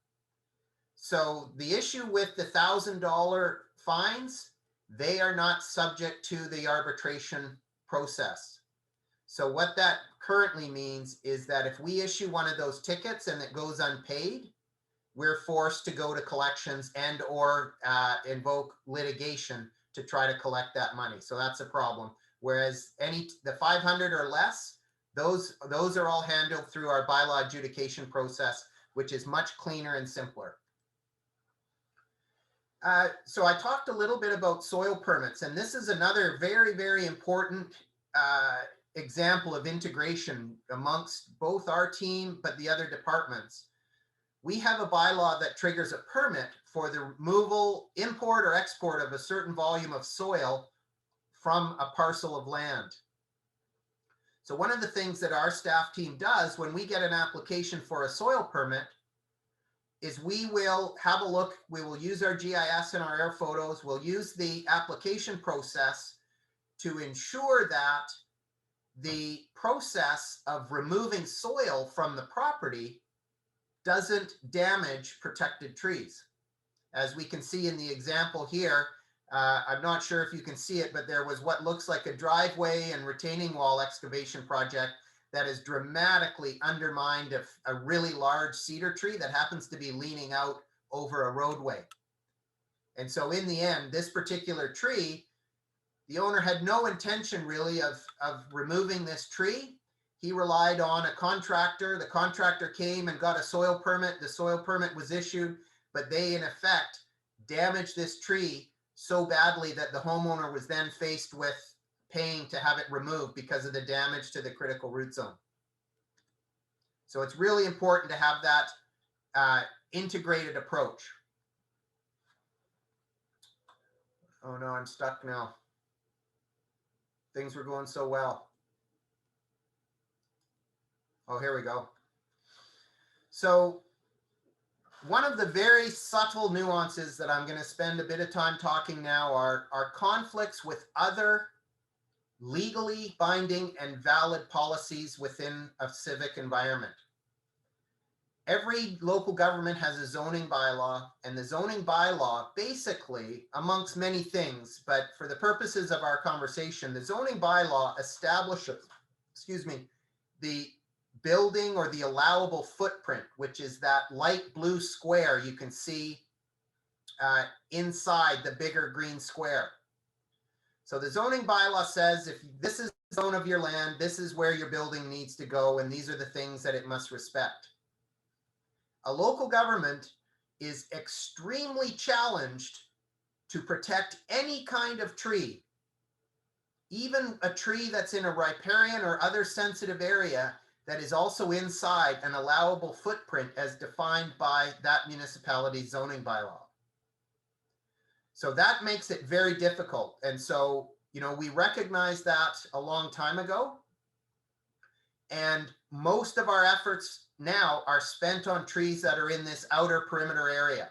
So the issue with the $1,000 fines, they are not subject to the arbitration process. So what that currently means is that if we issue one of those tickets and it goes unpaid, we're forced to go to collections and or invoke litigation to try to collect that money. So that's a problem. Whereas the 500 or less, those are all handled through our bylaw adjudication process, which is much cleaner and simpler. So I talked a little bit about soil permits, and this is another very, very important example of integration amongst both our team, but the other departments. We have a bylaw that triggers a permit for the removal, import, or export of a certain volume of soil from a parcel of land. So one of the things that our staff team does when we get an application for a soil permit is we will have a look, we will use our GIS and our air photos, we'll use the application process to ensure that the process of removing soil from the property doesn't damage protected trees. As we can see in the example here, I'm not sure if you can see it, but there was what looks like a driveway and retaining wall excavation project that has dramatically undermined a really large cedar tree that happens to be leaning out over a roadway. And so in the end, this particular tree, the owner had no intention really of removing this tree. He relied on a contractor. The contractor came and got a soil permit. The soil permit was issued, but they in effect damaged this tree so badly that the homeowner was then faced with paying to have it removed because of the damage to the critical root zone. So it's really important to have that integrated approach. Oh no, I'm stuck now. Things were going so well. Oh, here we go. So one of the very subtle nuances that I'm going to spend a bit of time talking now are conflicts with other legally binding and valid policies within a civic environment. Every local government has a zoning bylaw, and the zoning bylaw basically, amongst many things, but for the purposes of our conversation, the zoning bylaw establishes, the building or the allowable footprint, which is that light blue square you can see inside the bigger green square. So the zoning bylaw says if this is the zone of your land, this is where your building needs to go, and these are the things that it must respect. A local government is extremely challenged to protect any kind of tree, even a tree that's in a riparian or other sensitive area that is also inside an allowable footprint as defined by that municipality's zoning bylaw. So that makes it very difficult. And so, you know, we recognized that a long time ago. And most of our efforts now are spent on trees that are in this outer perimeter area.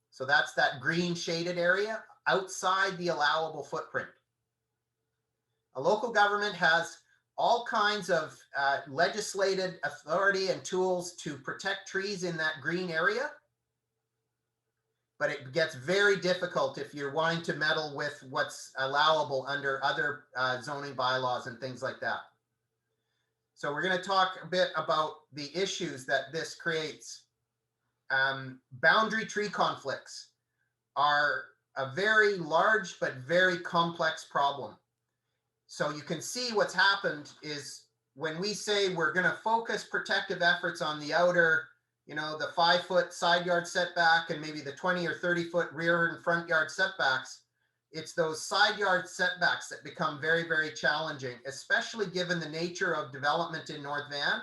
So that's that green shaded area outside the allowable footprint. A local government has all kinds of legislated authority and tools to protect trees in that green area. But it gets very difficult if you're wanting to meddle with what's allowable under other zoning bylaws and things like that. So we're going to talk a bit about the issues that this creates. Boundary tree conflicts are a very large but very complex problem. So you can see what's happened is when we say we're going to focus protective efforts on the outer, you know, the 5-foot side yard setback and maybe the 20 or 30-foot rear and front yard setbacks, it's those side yard setbacks that become very, very challenging, especially given the nature of development in North Van.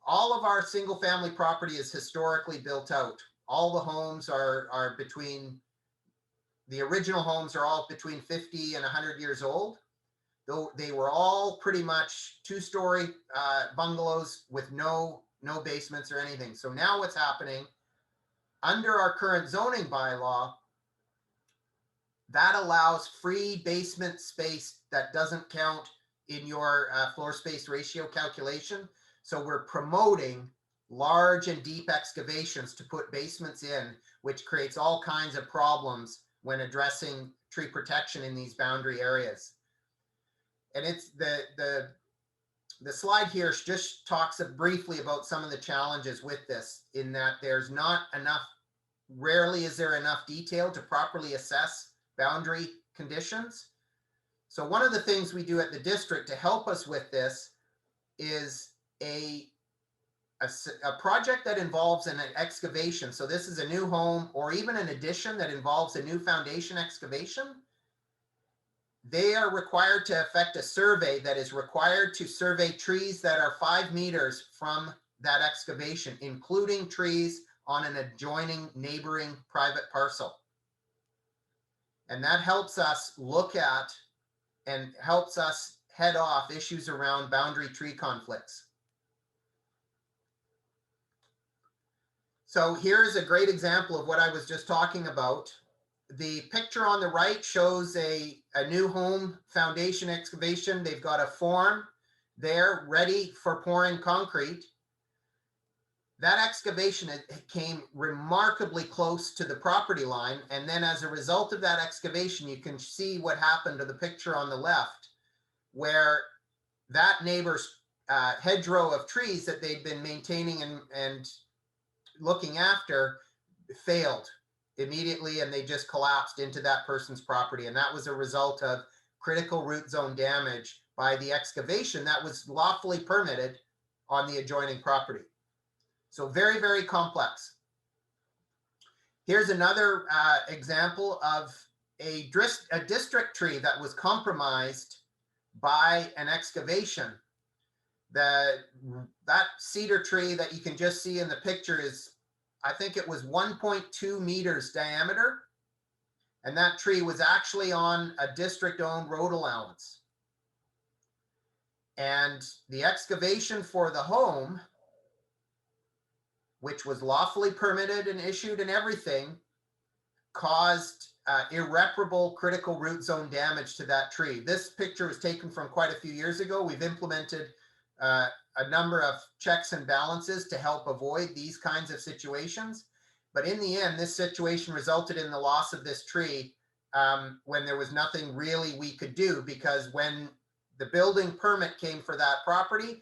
All of our single family property is historically built out. All the homes are between, the original homes are all between 50 and 100 years old. Though they were all pretty much 2-story bungalows with no basements or anything. So now what's happening under our current zoning bylaw, that allows free basement space that doesn't count in your floor space ratio calculation. So we're promoting large and deep excavations to put basements in, which creates all kinds of problems when addressing tree protection in these boundary areas. And it's the slide here just talks briefly about some of the challenges with this, in that there's not enough, rarely is there enough detail to properly assess boundary conditions. So one of the things we do at the district to help us with this is a project that involves an excavation. So this is a new home or even an addition that involves a new foundation excavation. They are required to effect a survey that is required to survey trees that are 5 meters from that excavation, including trees on an adjoining neighboring private parcel. And that helps us look at and helps us head off issues around boundary tree conflicts. So here's a great example of what I was just talking about. the picture on the right shows a new home foundation excavation. They've got a form there ready for pouring concrete. That excavation came remarkably close to the property line. And then as a result of that excavation, you can see what happened to the picture on the left, where that neighbor's hedgerow of trees that they'd been maintaining and looking after failed immediately, and they just collapsed into that person's property. And that was a result of critical root zone damage by the excavation that was lawfully permitted on the adjoining property. So very, very complex. Here's another example of a district tree that was compromised by an excavation. That cedar tree that you can just see in the picture is, I think it was 1.2 meters diameter. And that tree was actually on a district-owned road allowance. And the excavation for the home, which was lawfully permitted and issued and everything, caused irreparable critical root zone damage to that tree. This picture was taken from quite a few years ago. We've implemented a number of checks and balances to help avoid these kinds of situations. But in the end, this situation resulted in the loss of this tree when there was nothing really we could do, because when the building permit came for that property,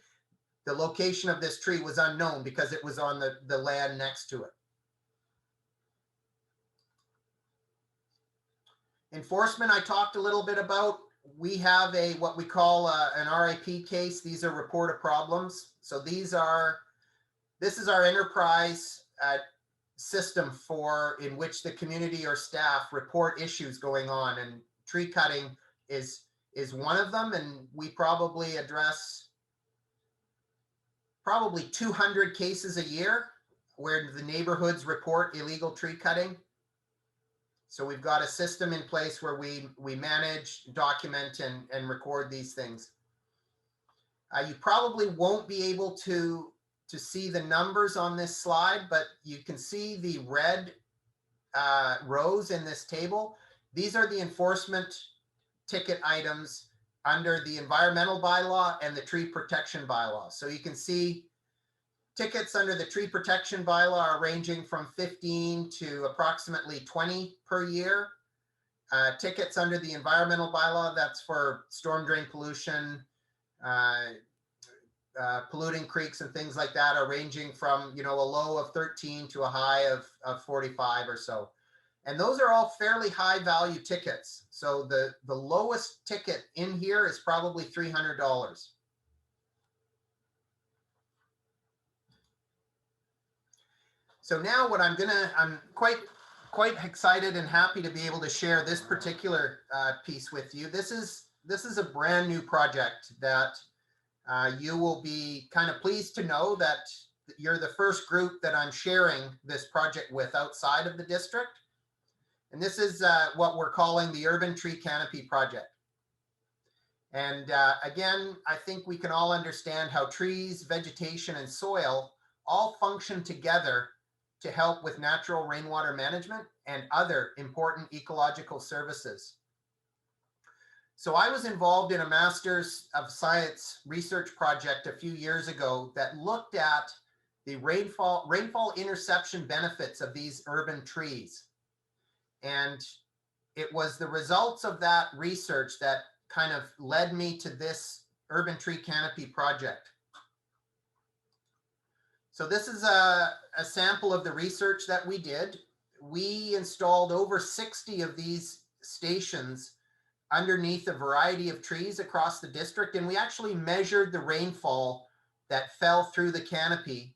the location of this tree was unknown because it was on the land next to it. Enforcement, I talked a little bit about. We have what we call an RIP case. These are report of problems. So this is our enterprise system in which the community or staff report issues going on, and tree cutting is one of them. And we probably address 200 cases a year where the neighborhoods report illegal tree cutting. So we've got a system in place where we manage, document, and record these things. You probably won't be able to see the numbers on this slide, but you can see the red rows in this table. These are the enforcement ticket items under the environmental bylaw and the tree protection bylaw. So you can see tickets under the tree protection bylaw are ranging from 15 to approximately 20 per year. Tickets under the environmental bylaw, that's for storm drain pollution, polluting creeks and things like that, are ranging from a low of 13 to a high of 45 or so. And those are all fairly high value tickets. So the lowest ticket in here is probably $300. So now what I'm quite excited and happy to be able to share this particular piece with you. This is a brand new project that you will be kind of pleased to know that you're the first group that I'm sharing this project with outside of the district. And this is what we're calling the Urban Tree Canopy Project. And again, I think we can all understand how trees, vegetation, and soil all function together to help with natural rainwater management and other important ecological services. So I was involved in a Master's of Science research project a few years ago that looked at the rainfall interception benefits of these urban trees. And it was the results of that research that kind of led me to this Urban Tree Canopy project. So this is a sample of the research that we did. We installed over 60 of these stations underneath a variety of trees across the district, and we actually measured the rainfall that fell through the canopy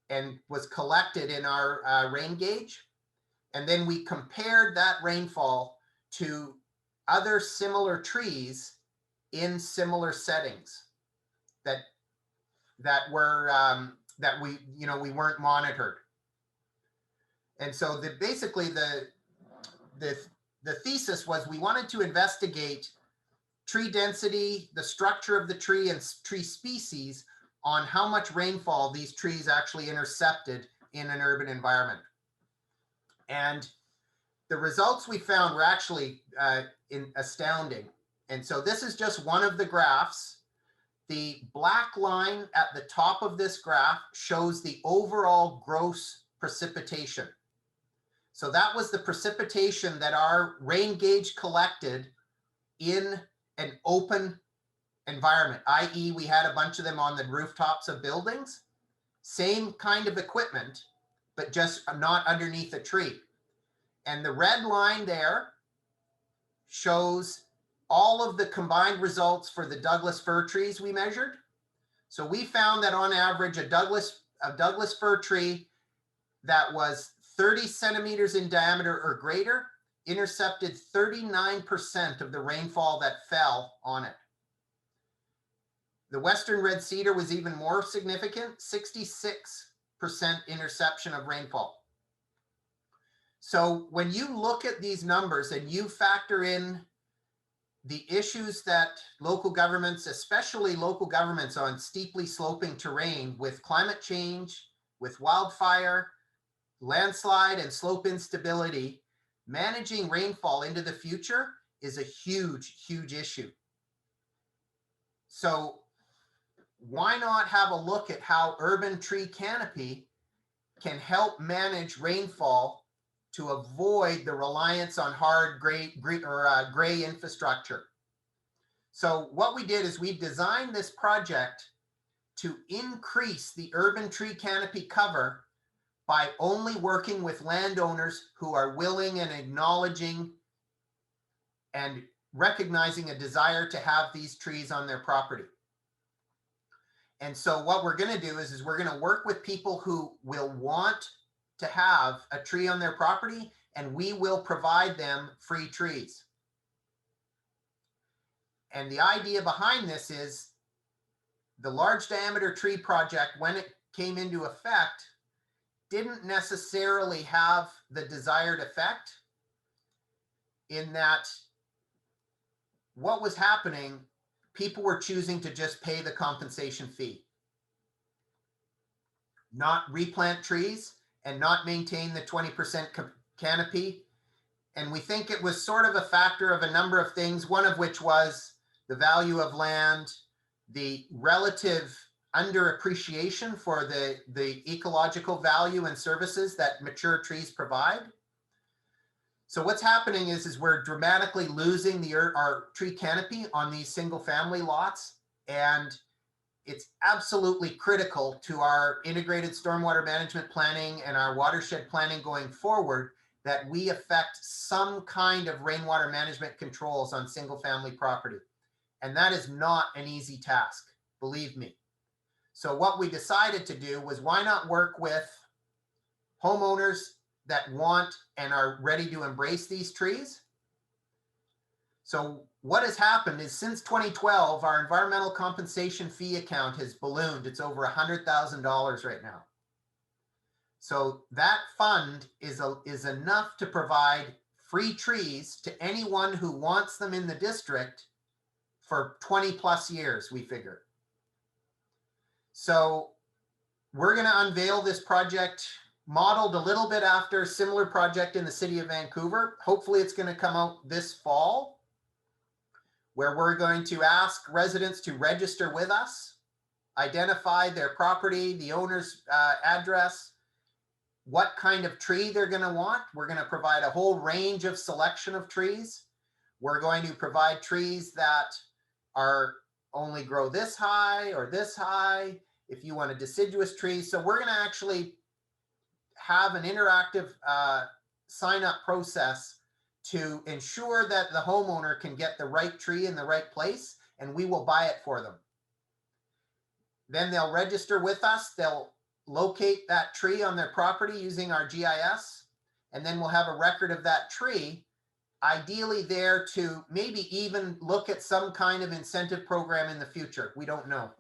and was collected in our rain gauge. And then we compared that rainfall to other similar trees in similar settings that we weren't monitored. And so basically the thesis was we wanted to investigate tree density, the structure of the tree, and tree species on how much rainfall these trees actually intercepted in an urban environment. And the results we found were actually astounding. And so this is just one of the graphs. The black line at the top of this graph shows the overall gross precipitation. So that was the precipitation that our rain gauge collected in an open environment, i.e. we had a bunch of them on the rooftops of buildings, same kind of equipment, but just not underneath a tree. And the red line there shows all of the combined results for the Douglas fir trees we measured. So we found that on average, a Douglas fir tree that was 30 centimeters in diameter or greater intercepted 39% of the rainfall that fell on it. The Western red cedar was even more significant, 66% interception of rainfall. So when you look at these numbers and you factor in the issues that local governments, especially local governments on steeply sloping terrain with climate change, with wildfire, landslide, and slope instability, managing rainfall into the future is a huge, huge issue. So why not have a look at how urban tree canopy can help manage rainfall to avoid the reliance on hard gray infrastructure? So what we did is we designed this project to increase the urban tree canopy cover by only working with landowners who are willing and acknowledging and recognizing a desire to have these trees on their property. And so what we're going to do is we're going to work with people who will want to have a tree on their property, and we will provide them free trees. And the idea behind this is the large diameter tree project, when it came into effect, didn't necessarily have the desired effect, in that what was happening, people were choosing to just pay the compensation fee, not replant trees and not maintain the 20% canopy. And we think it was sort of a factor of a number of things, one of which was the value of land, the relative underappreciation for the ecological value and services that mature trees provide. So what's happening is we're dramatically losing our tree canopy on these single family lots. And it's absolutely critical to our integrated stormwater management planning and our watershed planning going forward that we affect some kind of rainwater management controls on single family property. And that is not an easy task, believe me. So what we decided to do was, why not work with homeowners that want and are ready to embrace these trees? So what has happened is, since 2012, our environmental compensation fee account has ballooned. It's over $100,000 right now. So that fund is enough to provide free trees to anyone who wants them in the district for 20 plus years, we figure. So we're going to unveil this project modeled a little bit after a similar project in the city of Vancouver. Hopefully it's going to come out this fall, where we're going to ask residents to register with us, identify their property, the owner's address, what kind of tree they're going to want. We're going to provide a whole range of selection of trees. We're going to provide trees that are only grow this high or this high, if you want a deciduous tree. So we're going to actually have an interactive sign-up process to ensure that the homeowner can get the right tree in the right place, and we will buy it for them. Then they'll register with us. They'll locate that tree on their property using our GIS, and then we'll have a record of that tree, ideally there to maybe even look at some kind of incentive program in the future. We don't know.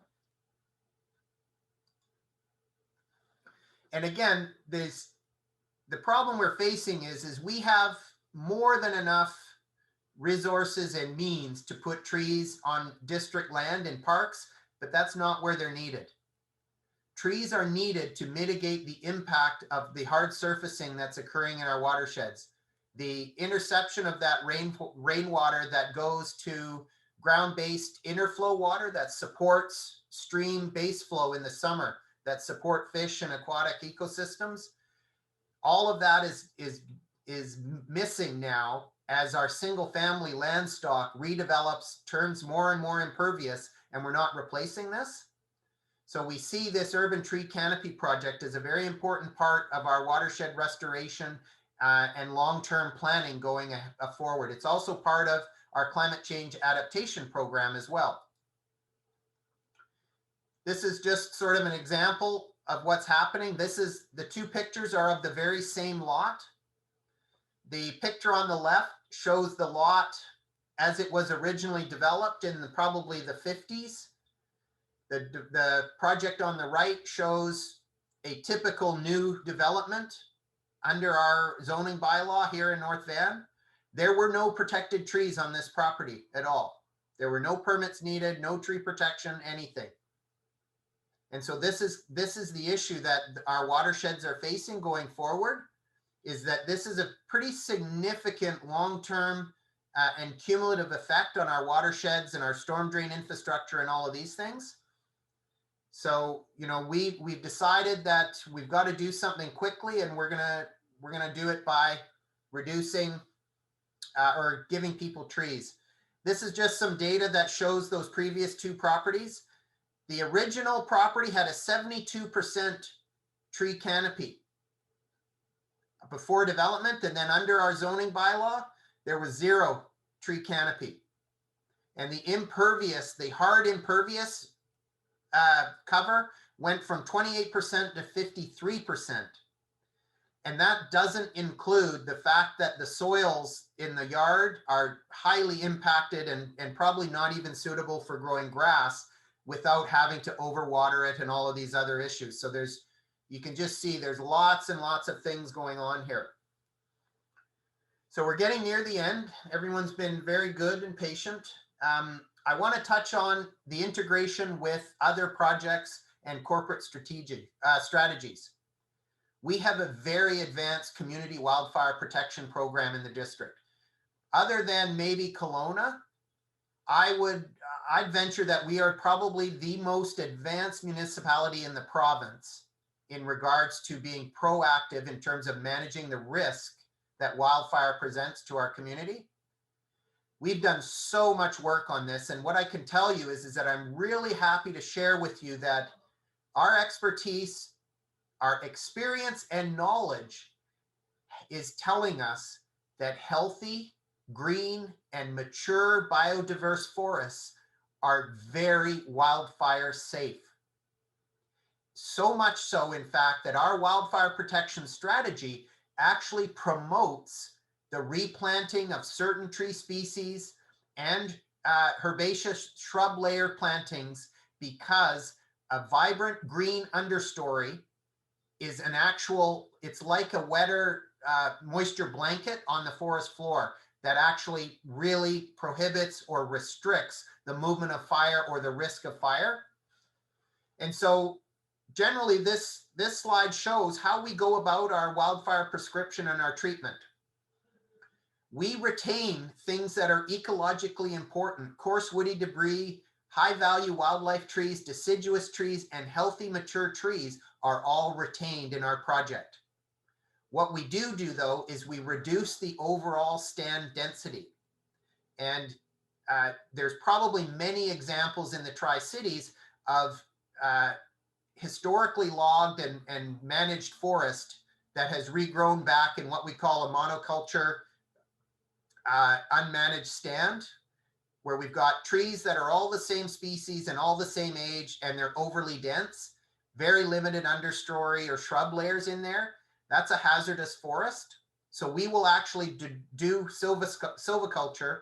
And again, the problem we're facing is we have more than enough resources and means to put trees on district land and parks, but that's not where they're needed. Trees are needed to mitigate the impact of the hard surfacing that's occurring in our watersheds. the interception of that rainwater that goes to ground-based interflow water that supports stream base flow in the summer, that support fish and aquatic ecosystems. All of that is missing now as our single family land stock redevelops, turns more and more impervious, and we're not replacing this. So we see this urban tree canopy project as a very important part of our watershed restoration and long-term planning going forward. It's also part of our climate change adaptation program as well. This is just sort of an example of what's happening. The two pictures are of the very same lot. The picture on the left shows the lot as it was originally developed in probably the 50s. The project on the right shows a typical new development under our zoning bylaw here in North Van. There were no protected trees on this property at all. There were no permits needed, no tree protection, anything. And so this is the issue that our watersheds are facing going forward, is that this is a pretty significant long-term and cumulative effect on our watersheds and our storm drain infrastructure and all of these things. So, you know, we've decided that we've got to do something quickly, and we're gonna do it by reducing or giving people trees. This is just some data that shows those previous two properties. The original property had a 72% tree canopy before development, and then under our zoning bylaw, there was 0 tree canopy. And the impervious, the hard impervious cover went from 28% to 53%. And that doesn't include the fact that the soils in the yard are highly impacted and probably not even suitable for growing grass without having to overwater it and all of these other issues. So you can just see there's lots and lots of things going on here. So we're getting near the end. Everyone's been very good and patient. I want to touch on the integration with other projects and corporate strategies. We have a very advanced community wildfire protection program in the district. Other than maybe Kelowna, I'd venture that we are probably the most advanced municipality in the province in regards to being proactive in terms of managing the risk that wildfire presents to our community. We've done so much work on this, and what I can tell you is that I'm really happy to share with you that our expertise, our experience and knowledge is telling us that healthy, green, and mature biodiverse forests are very wildfire safe. So much so, in fact, that our wildfire protection strategy actually promotes the replanting of certain tree species and herbaceous shrub layer plantings, because a vibrant green understory is it's like a wetter moisture blanket on the forest floor that actually really prohibits or restricts the movement of fire or the risk of fire. And so generally this slide shows how we go about our wildfire prescription and our treatment. We retain things that are ecologically important: coarse woody debris, high value wildlife trees, deciduous trees, and healthy mature trees are all retained in our project. What we do though is we reduce the overall stand density. And there's probably many examples in the Tri-Cities of historically logged and managed forest that has regrown back in what we call a monoculture unmanaged stand, where we've got trees that are all the same species and all the same age, and they're overly dense, very limited understory or shrub layers in there. That's a hazardous forest. So we will actually do silviculture,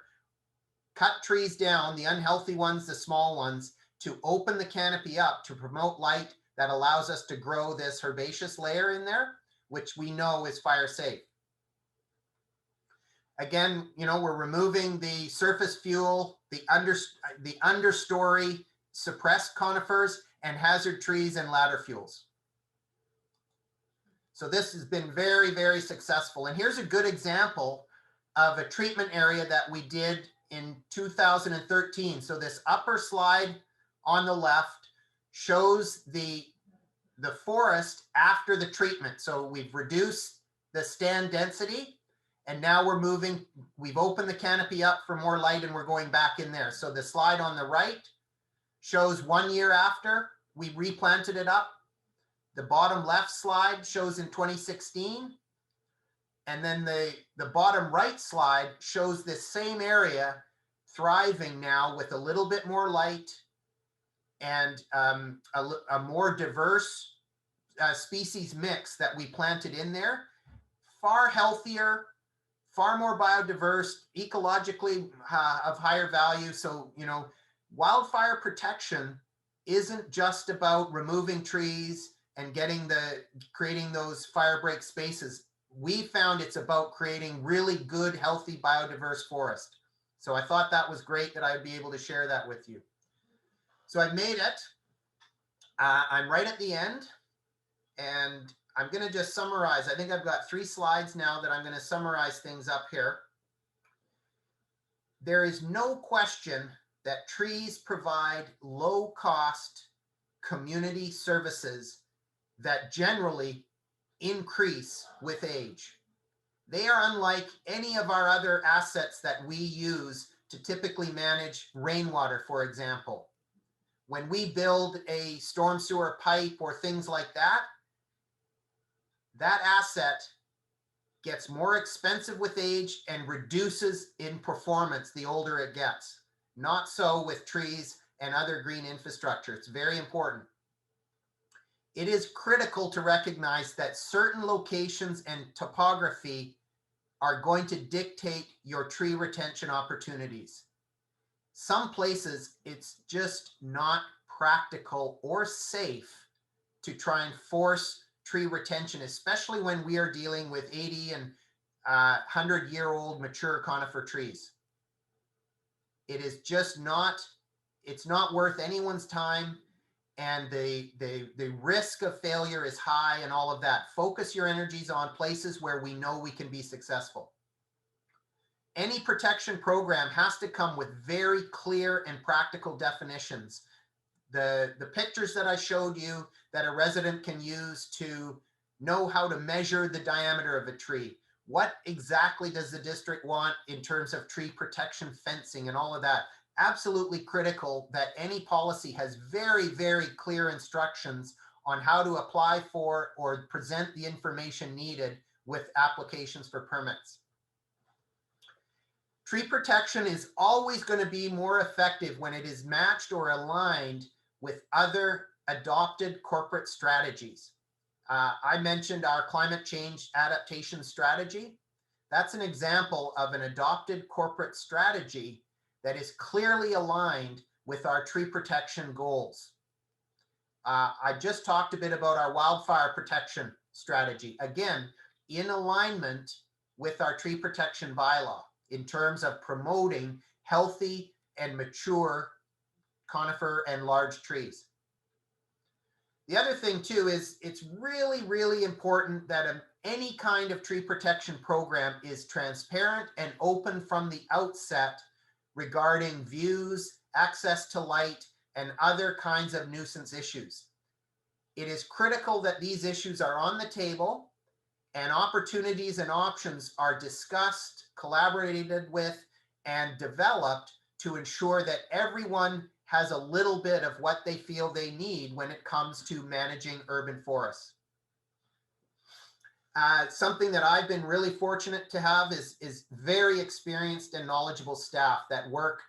cut trees down, the unhealthy ones, the small ones, to open the canopy up to promote light that allows us to grow this herbaceous layer in there, which we know is fire safe. Again, you know, we're removing the surface fuel, the understory suppressed conifers, and hazard trees and ladder fuels. So this has been very, very successful. And here's a good example of a treatment area that we did in 2013. So this upper slide on the left shows the forest after the treatment. So we've reduced the stand density, and now we've opened the canopy up for more light, and we're going back in there. So the slide on the right shows 1 year after we replanted it up. The bottom left slide shows in 2016. And then the bottom right slide shows this same area thriving now with a little bit more light and a more diverse species mix that we planted in there. Far healthier, far more biodiverse, ecologically of higher value. So, you know, wildfire protection isn't just about removing trees and creating those fire break spaces. We found it's about creating really good, healthy, biodiverse forest. So I thought that was great that I'd be able to share that with you. So I've made it. I'm right at the end, and I'm going to just summarize. I think I've got 3 slides now that I'm going to summarize things up here. There is no question that trees provide low-cost community services that generally increase with age. They are unlike any of our other assets that we use to typically manage rainwater, for example. When we build a storm sewer pipe or things like that, that asset gets more expensive with age and reduces in performance the older it gets. Not so with trees and other green infrastructure. It's very important. It is critical to recognize that certain locations and topography are going to dictate your tree retention opportunities. Some places it's just not practical or safe to try and force tree retention, especially when we are dealing with 80 and 100-year-old mature conifer trees. It is just not, it's not worth anyone's time, and the risk of failure is high and all of that. Focus your energies on places where we know we can be successful. Any protection program has to come with very clear and practical definitions. The pictures that I showed you that a resident can use to know how to measure the diameter of a tree. What exactly does the district want in terms of tree protection fencing and all of that? Absolutely critical that any policy has very, very clear instructions on how to apply for or present the information needed with applications for permits. Tree protection is always going to be more effective when it is matched or aligned with other adopted corporate strategies. I mentioned our climate change adaptation strategy. That's an example of an adopted corporate strategy that is clearly aligned with our tree protection goals. I just talked a bit about our wildfire protection strategy. Again, in alignment with our tree protection bylaw in terms of promoting healthy and mature conifer and large trees. The other thing too is it's really, really important that any kind of tree protection program is transparent and open from the outset regarding views, access to light, and other kinds of nuisance issues. It is critical that these issues are on the table and opportunities and options are discussed, collaborated with, and developed to ensure that everyone has a little bit of what they feel they need when it comes to managing urban forests. Something that I've been really fortunate to have is very experienced and knowledgeable staff that work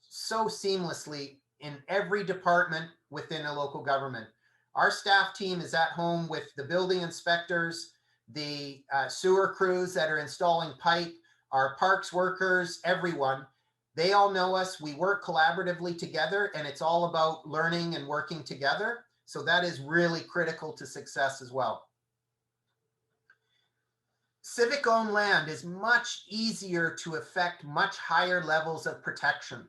so seamlessly in every department within a local government. Our staff team is at home with the building inspectors, the sewer crews that are installing pipe, our parks workers, everyone. They all know us. We work collaboratively together, and it's all about learning and working together. So that is really critical to success as well. Civic-owned land is much easier to affect much higher levels of protection.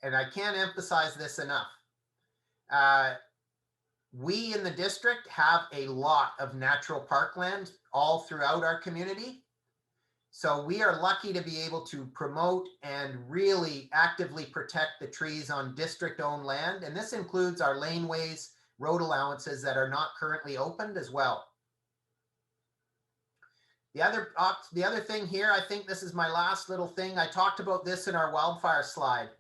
And I can't emphasize this enough. we in the district have a lot of natural parkland all throughout our community. So we are lucky to be able to promote and really actively protect the trees on district-owned land. And this includes our laneways, road allowances that are not currently opened as well. The other thing here, I think this is my last little thing. I talked about this in our wildfire slide.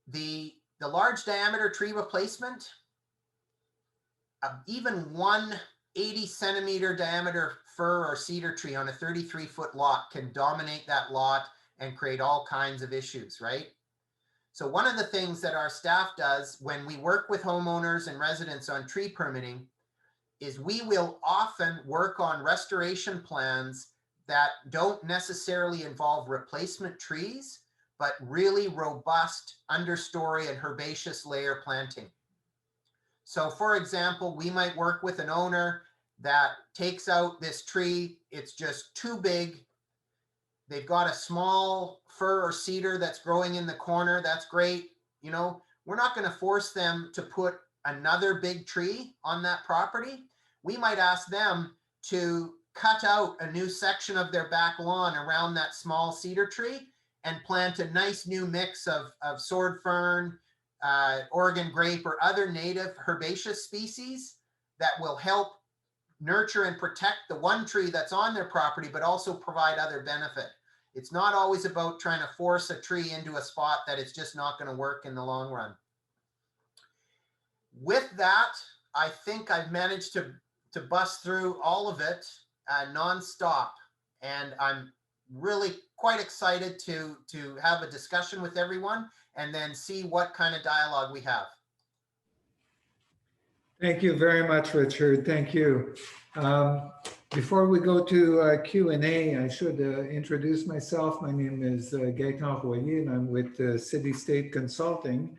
The large diameter tree replacement, even one 80-centimeter diameter fir or cedar tree on a 33-foot lot can dominate that lot and create all kinds of issues, right? So one of the things that our staff does when we work with homeowners and residents on tree permitting is we will often work on restoration plans that don't necessarily involve replacement trees, but really robust understory and herbaceous layer planting. So for example, we might work with an owner that takes out this tree. It's just too big. They've got a small fir or cedar that's growing in the corner. That's great. You know, we're not going to force them to put another big tree on that property. We might ask them to cut out a new section of their back lawn around that small cedar tree and plant a nice new mix of sword fern, Oregon grape, or other native herbaceous species that will help nurture and protect the one tree that's on their property, but also provide other benefit. It's not always about trying to force a tree into a spot that it's just not going to work in the long run. With that, I think I've managed to bust through all of it nonstop, and I'm really quite excited to have a discussion with everyone and then see what kind of dialogue we have. Thank you very much, Richard. Thank you. Before we go to Q&A, I should introduce myself. My name is Gaëtan Royer, and I'm with City State Consulting.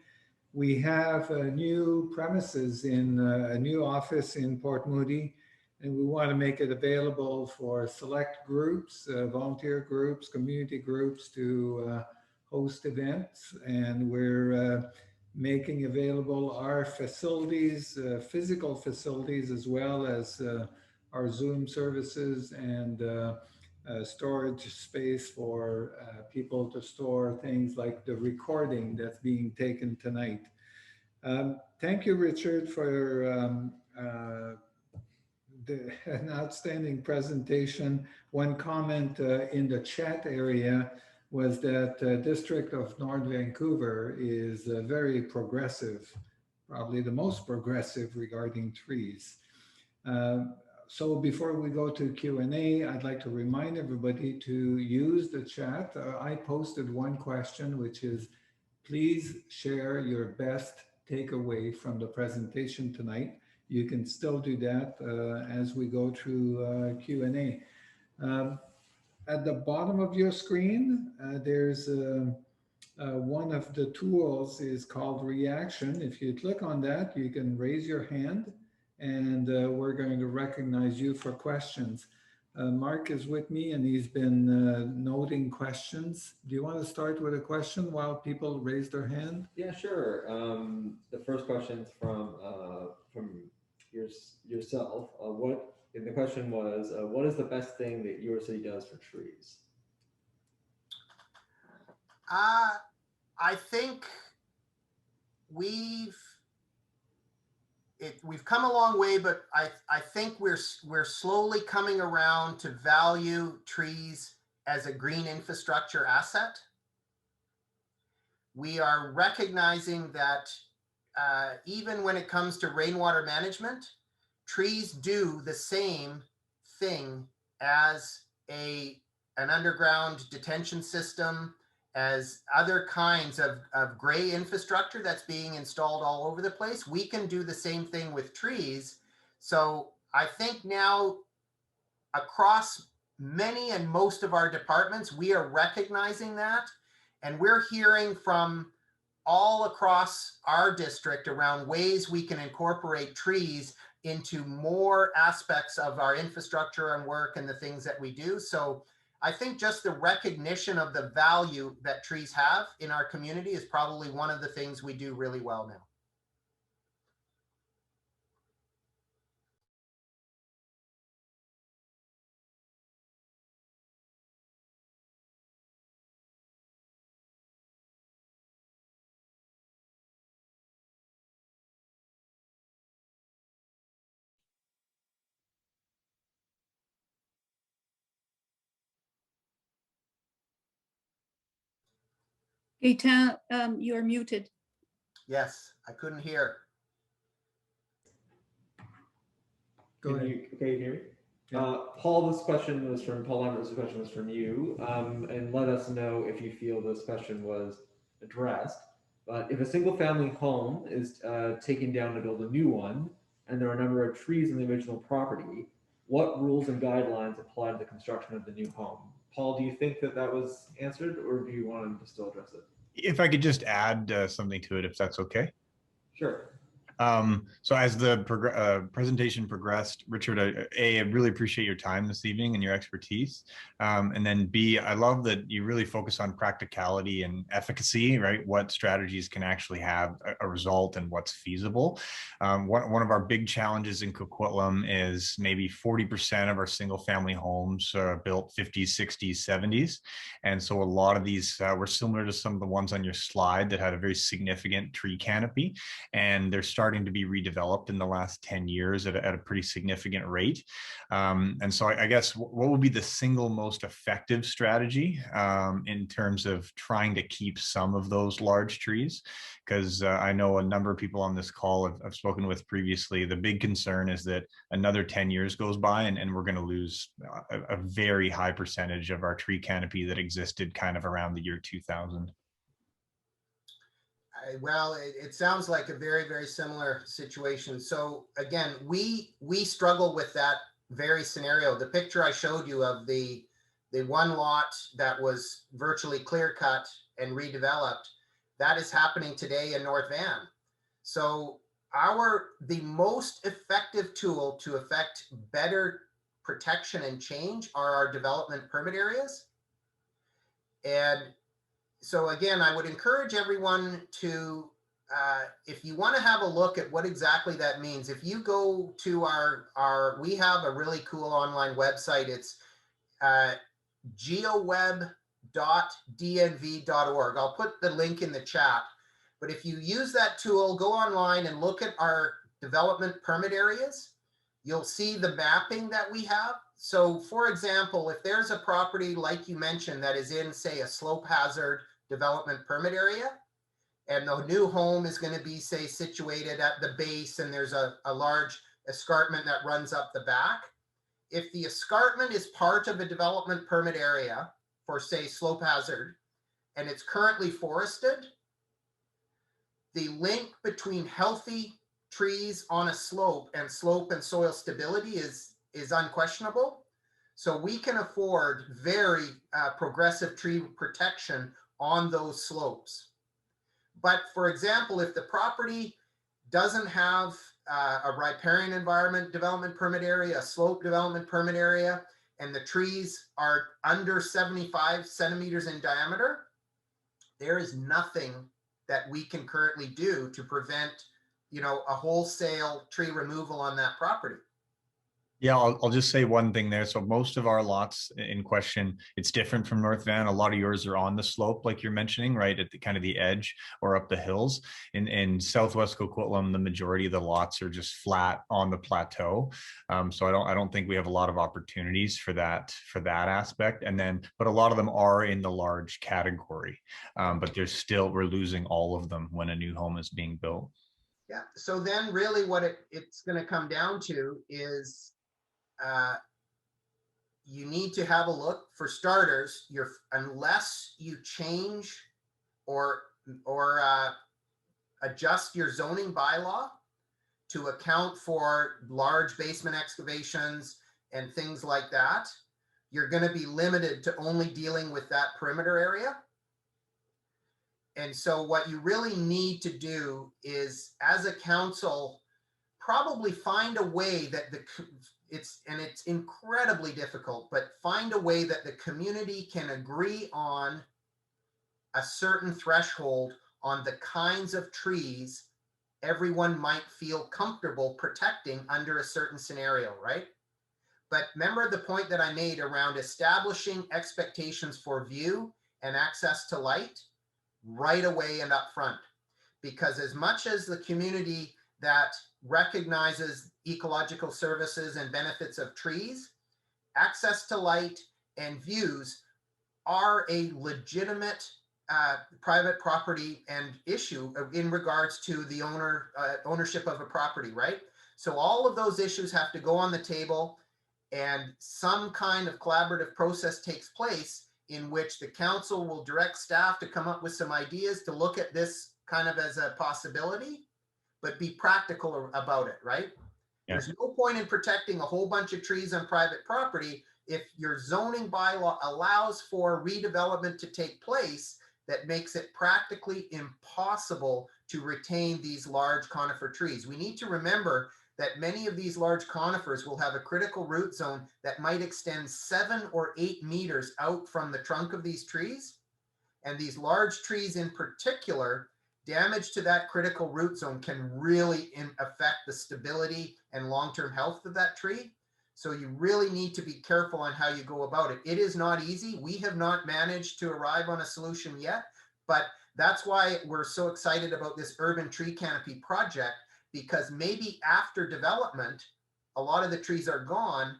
We have new premises in a new office in Port Moody, and we want to make it available for select groups, volunteer groups, community groups to host events. And we're making available our facilities, physical facilities, as well as our Zoom services and storage space for people to store things like the recording that's being taken tonight. Thank you, Richard, for an outstanding presentation. One comment in the chat area was that District of North Vancouver is very progressive, probably the most progressive regarding trees. So before we go to Q&A, I'd like to remind everybody to use the chat. I posted one question, which is, please share your best takeaway from the presentation tonight. You can still do that as we go through Q&A. At the bottom of your screen, there's one of the tools is called reaction. If you click on that, you can raise your hand and we're going to recognize you for questions. Mark is with me and he's been noting questions. Do you want to start with a question while people raise their hand? Yeah, sure. The first question's from yourself. The question was, what is the best thing that your city does for trees? I think we've come a long way, but I think we're slowly coming around to value trees as a green infrastructure asset. We are recognizing that even when it comes to rainwater management, trees do the same thing as an underground detention system, as other kinds of gray infrastructure that's being installed all over the place. We can do the same thing with trees. So I think now across many and most of our departments, we are recognizing that. And we're hearing from all across our district around ways we can incorporate trees into more aspects of our infrastructure and work and the things that we do. So I think just the recognition of the value that trees have in our community is probably one of the things we do really well now. Eitan, you're muted. Yes, I couldn't hear. Go Can ahead. can you hear me? Yeah. Paul, this question was from Paul Lambert. This question was from you, and let us know if you feel this question was addressed. But if a single-family home is taken down to build a new one, and there are a number of trees in the original property, what rules and guidelines apply to the construction of the new home? Paul, do you think that that was answered, or do you want him to still address it? If I could just add something to it, if that's okay. Sure. So as the presentation progressed, Richard, I really appreciate your time this evening and your expertise. And then B, I love that you really focus on practicality and efficacy, right? What strategies can actually have a result and what's feasible. One of our big challenges in Coquitlam is maybe 40% of our single family homes are built 50s, 60s, 70s. And so a lot of these were similar to some of the ones on your slide that had a very significant tree canopy, and they're starting to be redeveloped in the last 10 years at a pretty significant rate. And so I guess what would be the single most effective strategy in terms of trying to keep some of those large trees? Because I know a number of people on this call I've spoken with previously. The big concern is that another 10 years goes by and we're going to lose a very high percentage of our tree canopy that existed kind of around the year 2000. Well, it sounds like a very, very similar situation. So again, we struggle with that very scenario. The picture I showed you of the one lot that was virtually clear cut and redeveloped, that is happening today in North Van. So the most effective tool to affect better protection and change are our development permit areas. And so again, I would encourage everyone to, if you want to have a look at what exactly that means, if you go to we have a really cool online website. It's geoweb.dnv.org. I'll put the link in the chat. But if you use that tool, go online and look at our development permit areas, you'll see the mapping that we have. So for example, if there's a property like you mentioned that is in, say, a slope hazard development permit area, and the new home is going to be, say, situated at the base, and there's a large escarpment that runs up the back. If the escarpment is part of a development permit area for, say, slope hazard, and it's currently forested, the link between healthy trees on a slope and soil stability is unquestionable. So we can afford very progressive tree protection on those slopes. But for example, if the property doesn't have a riparian environment development permit area, a slope development permit area, and the trees are under 75 centimeters in diameter, there is nothing that we can currently do to prevent, a wholesale tree removal on that property. Yeah, I'll just say one thing there. So most of our lots in question, it's different from North Van. A lot of yours are on the slope, like you're mentioning, right at the kind of the edge or up the hills. In Southwest Coquitlam, the majority of the lots are just flat on the plateau. So I don't think we have a lot of opportunities for that aspect. But a lot of them are in the large category. But we're losing all of them when a new home is being built. Yeah. So then really what it's going to come down to is you need to have a look. For starters, unless you change or adjust your zoning bylaw to account for large basement excavations and things like that, you're going to be limited to only dealing with that perimeter area. And so what you really need to do is, as a council, probably find a way that it's incredibly difficult, but find a way that the community can agree on a certain threshold on the kinds of trees everyone might feel comfortable protecting under a certain scenario, right? But remember the point that I made around establishing expectations for view and access to light right away and up front. Because as much as the community that recognizes ecological services and benefits of trees, access to light and views are a legitimate private property and issue in regards to the ownership of a property, right? So all of those issues have to go on the table, and some kind of collaborative process takes place in which the council will direct staff to come up with some ideas to look at this kind of as a possibility, but be practical about it, right? Yeah. There's no point in protecting a whole bunch of trees on private property if your zoning bylaw allows for redevelopment to take place that makes it practically impossible to retain these large conifer trees. We need to remember that many of these large conifers will have a critical root zone that might extend 7 or 8 meters out from the trunk of these trees. And these large trees in particular, damage to that critical root zone can really affect the stability and long-term health of that tree. So you really need to be careful on how you go about it. It is not easy. We have not managed to arrive on a solution yet, but that's why we're so excited about this urban tree canopy project, because maybe after development, a lot of the trees are gone.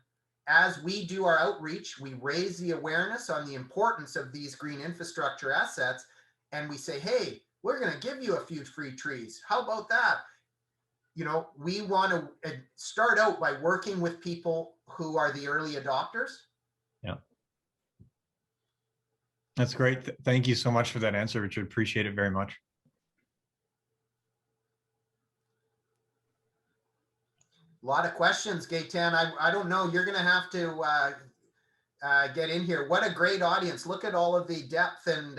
As we do our outreach, we raise the awareness on the importance of these green infrastructure assets, and we say, hey, we're going to give you a few free trees. How about that? You know, we want to start out by working with people who are the early adopters. Yeah. That's great. Thank you so much for that answer, Richard. Appreciate it very much. A lot of questions, Gaetan. I don't know. You're going to have to get in here. What a great audience. Look at all of the depth and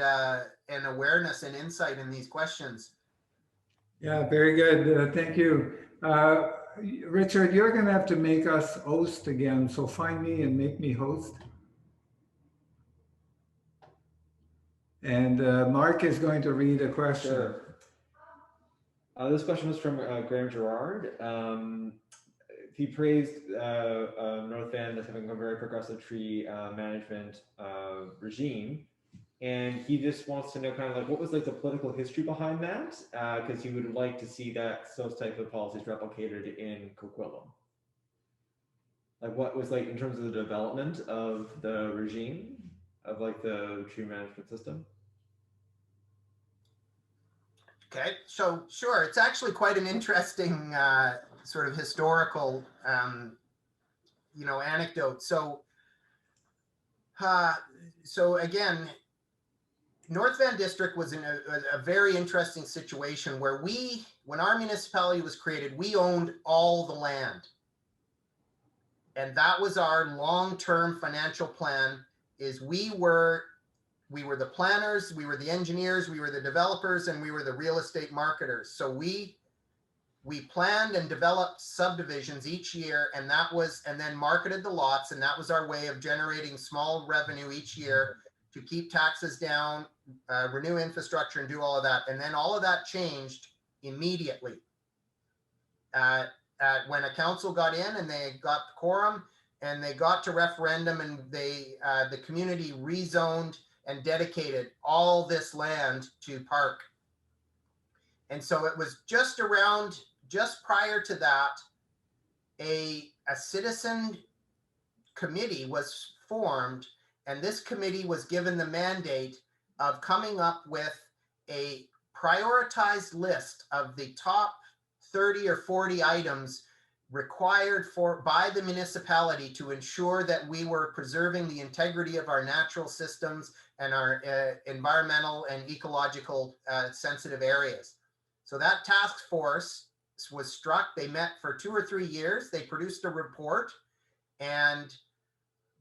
awareness and insight in these questions. Yeah, very good. Thank you. Richard, you're going to have to make us host again. So find me and make me host. And Mark is going to read a question. Sure. This question was from Graham Gerard. He praised North Van as having a very progressive tree management regime. And he just wants to know kind of like what was like the political history behind that, because he would like to see that those type of policies replicated in Coquitlam. Like what was like in terms of the development of the regime of like the tree management system. Okay, so sure, it's actually quite an interesting sort of historical, anecdote. So again, North Van District was in a very interesting situation where when our municipality was created, we owned all the land. And that was our long-term financial plan, is we were the planners, we were the engineers, we were the developers, and we were the real estate marketers. So we planned and developed subdivisions each year, and then marketed the lots, and that was our way of generating small revenue each year to keep taxes down, renew infrastructure, and do all of that. And then all of that changed immediately. When a council got in and they got the quorum and they got to referendum, and the community rezoned and dedicated all this land to park. And so it was just prior to that, a citizen committee was formed, and this committee was given the mandate of coming up with a prioritized list of the top 30 or 40 items required by the municipality to ensure that we were preserving the integrity of our natural systems and our environmental and ecological sensitive areas. So that task force was struck. They met for 2 or 3 years. They produced a report, and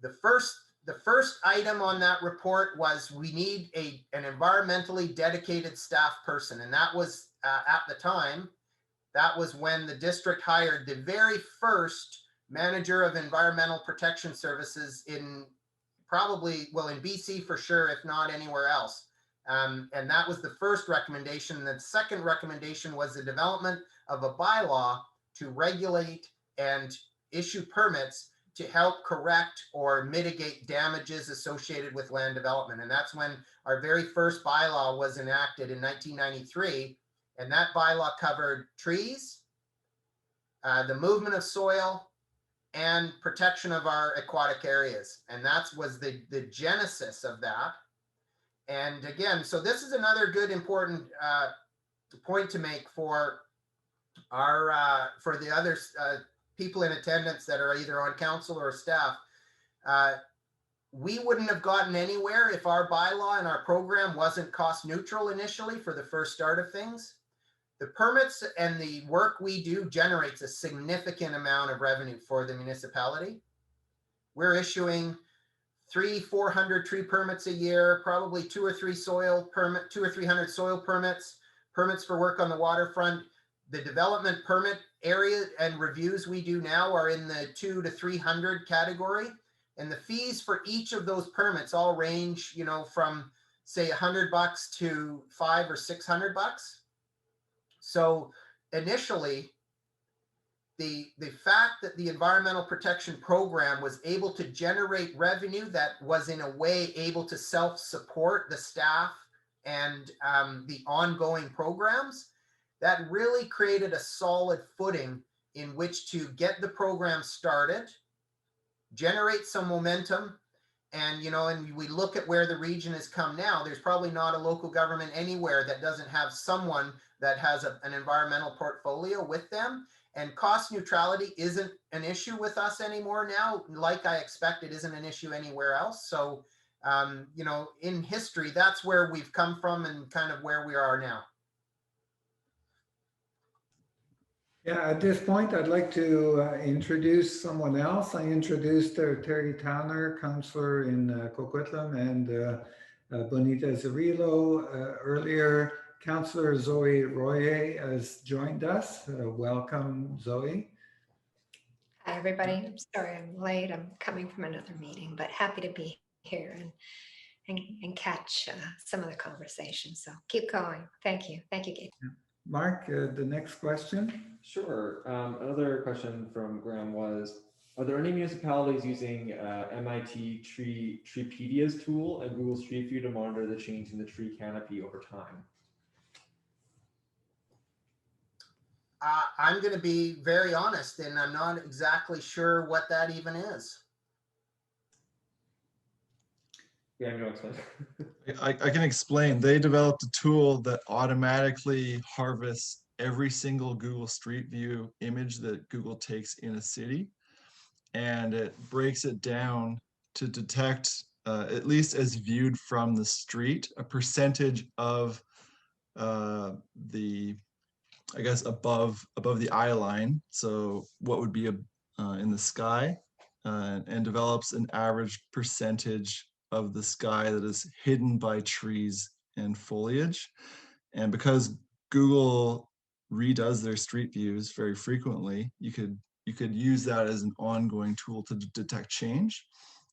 the first item on that report was we need an environmentally dedicated staff person. And that was at the time, that was when the district hired the very first manager of environmental protection services in BC for sure, if not anywhere else. And that was the first recommendation. The second recommendation was the development of a bylaw to regulate and issue permits to help correct or mitigate damages associated with land development. And that's when our very first bylaw was enacted in 1993. And that bylaw covered trees, the movement of soil, and protection of our aquatic areas. And that was the genesis of that. And again, so this is another good important point to make for our for the other people in attendance that are either on council or staff. We wouldn't have gotten anywhere if our bylaw and our program wasn't cost neutral initially for the first start of things. The permits and the work we do generates a significant amount of revenue for the municipality. We're issuing 300-400 tree permits a year, probably 200 soil permits, permits for work on the waterfront. The development permit area and reviews we do now are in the 200 to 300 category. And the fees for each of those permits all range, you know, from say $100 to $500 or $600. So initially, the fact that the Environmental Protection Program was able to generate revenue that was in a way able to self-support the staff and the ongoing programs, that really created a solid footing in which to get the program started, generate some momentum. And, you know, and we look at where the region has come now, there's probably not a local government anywhere that doesn't have someone that has an environmental portfolio with them. And cost neutrality isn't an issue with us anymore now, like I expect it isn't an issue anywhere else. So, you know, in history, that's where we've come from and kind of where we are now. Yeah, at this point, I'd like to introduce someone else. I introduced Terry Towner, councillor in Coquitlam, and Bonita Zerillo earlier. Councillor Zoe Royer has joined us. Welcome, Zoe. Hi, everybody. I'm sorry I'm late. I'm coming from another meeting, but happy to be here and catch some of the conversation. So keep going. Thank you. Thank you, Gabe. Mark, the next question. Sure. Another question from Graham was, are there any municipalities using MIT Treepedia's tool and Google Street View to monitor the change in the tree canopy over time? I'm going to be very honest, and I'm not exactly sure what that even is. Yeah, I'm going to explain. I can explain. They developed a tool that automatically harvests every single Google Street View image that Google takes in a city, and it breaks it down to detect, at least as viewed from the street, a percentage of the, I guess, above the eye line. So what would be in the sky, and develops an average percentage of the sky that is hidden by trees and foliage. And because Google redoes their street views very frequently, you could use that as an ongoing tool to detect change,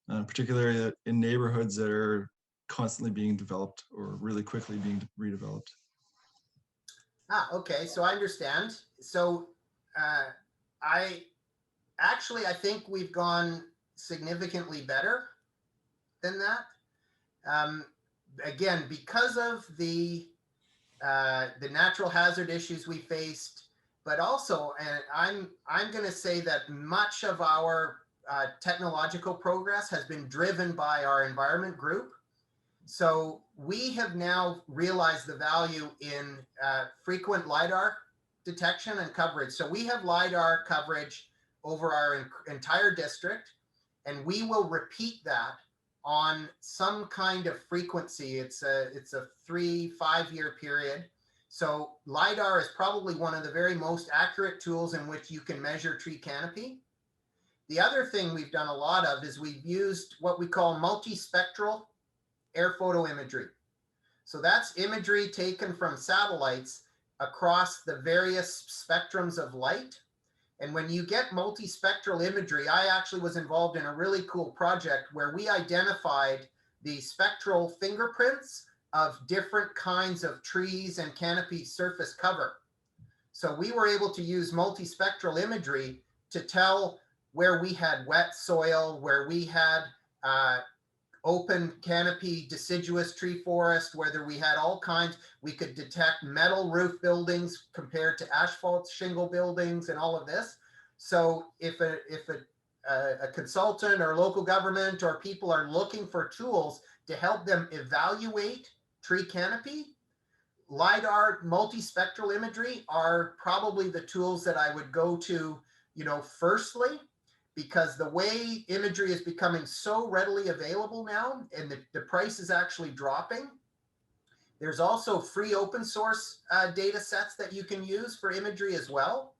particularly in neighborhoods that are constantly being developed or really quickly being redeveloped. Okay, so I understand. So I think we've gone significantly better than that. Again, because of the natural hazard issues we faced, but also, and I'm going to say that much of our technological progress has been driven by our environment group. So we have now realized the value in frequent LiDAR detection and coverage. So we have LiDAR coverage over our entire district, and we will repeat that on some kind of frequency. It's a 3-5 year period. So LiDAR is probably one of the very most accurate tools in which you can measure tree canopy. The other thing we've done a lot of is we've used what we call multispectral air photo imagery. So that's imagery taken from satellites across the various spectrums of light. And when you get multispectral imagery, I actually was involved in a really cool project where we identified the spectral fingerprints of different kinds of trees and canopy surface cover. So we were able to use multispectral imagery to tell where we had wet soil, where we had open canopy deciduous tree forest, whether we had all kinds. We could detect metal roof buildings compared to asphalt shingle buildings and all of this. So if a consultant or local government or people are looking for tools to help them evaluate tree canopy, LiDAR, multispectral imagery are probably the tools that I would go to, firstly, because the way imagery is becoming so readily available now and the price is actually dropping. There's also free open source data sets that you can use for imagery as well.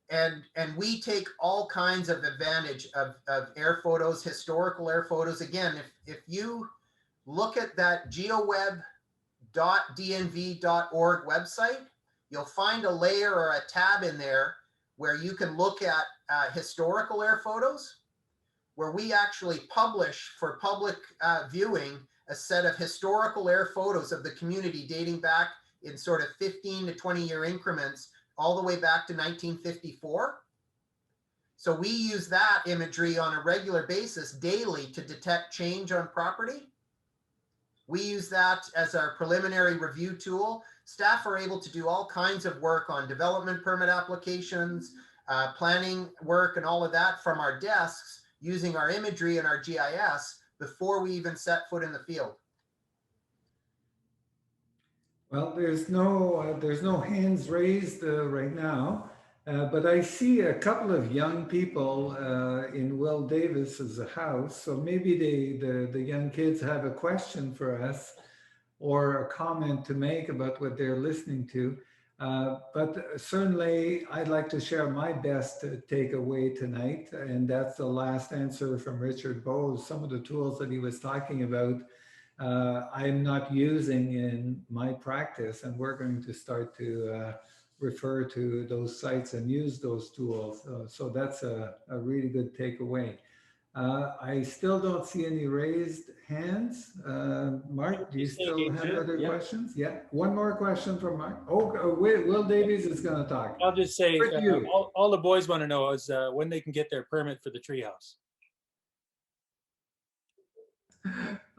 And we take all kinds of advantage of air photos, historical air photos. Again, if you look at that geoweb.dnv.org website, you'll find a layer or a tab in there where you can look at historical air photos, where we actually publish for public viewing a set of historical air photos of the community dating back in sort of 15 to 20-year increments all the way back to 1954. So we use that imagery on a regular basis daily to detect change on property. We use that as our preliminary review tool. Staff are able to do all kinds of work on development permit applications, planning work and all of that from our desks using our imagery and our GIS before we even set foot in the field. Well, there's no hands raised right now, but I see a couple of young people in Will Davis's house. So maybe the young kids have a question for us or a comment to make about what they're listening to. But certainly I'd like to share my best takeaway tonight, and that's the last answer from Richard Boase. Some of the tools that he was talking about I'm not using in my practice, and we're going to start to refer to those sites and use those tools. So that's a really good takeaway. I still don't see any raised hands. Mark, do you still have other questions? Yeah, one more question from Mark. Oh, Will Davies is going to talk. I'll just say, you. all the boys want to know is when they can get their permit for the treehouse.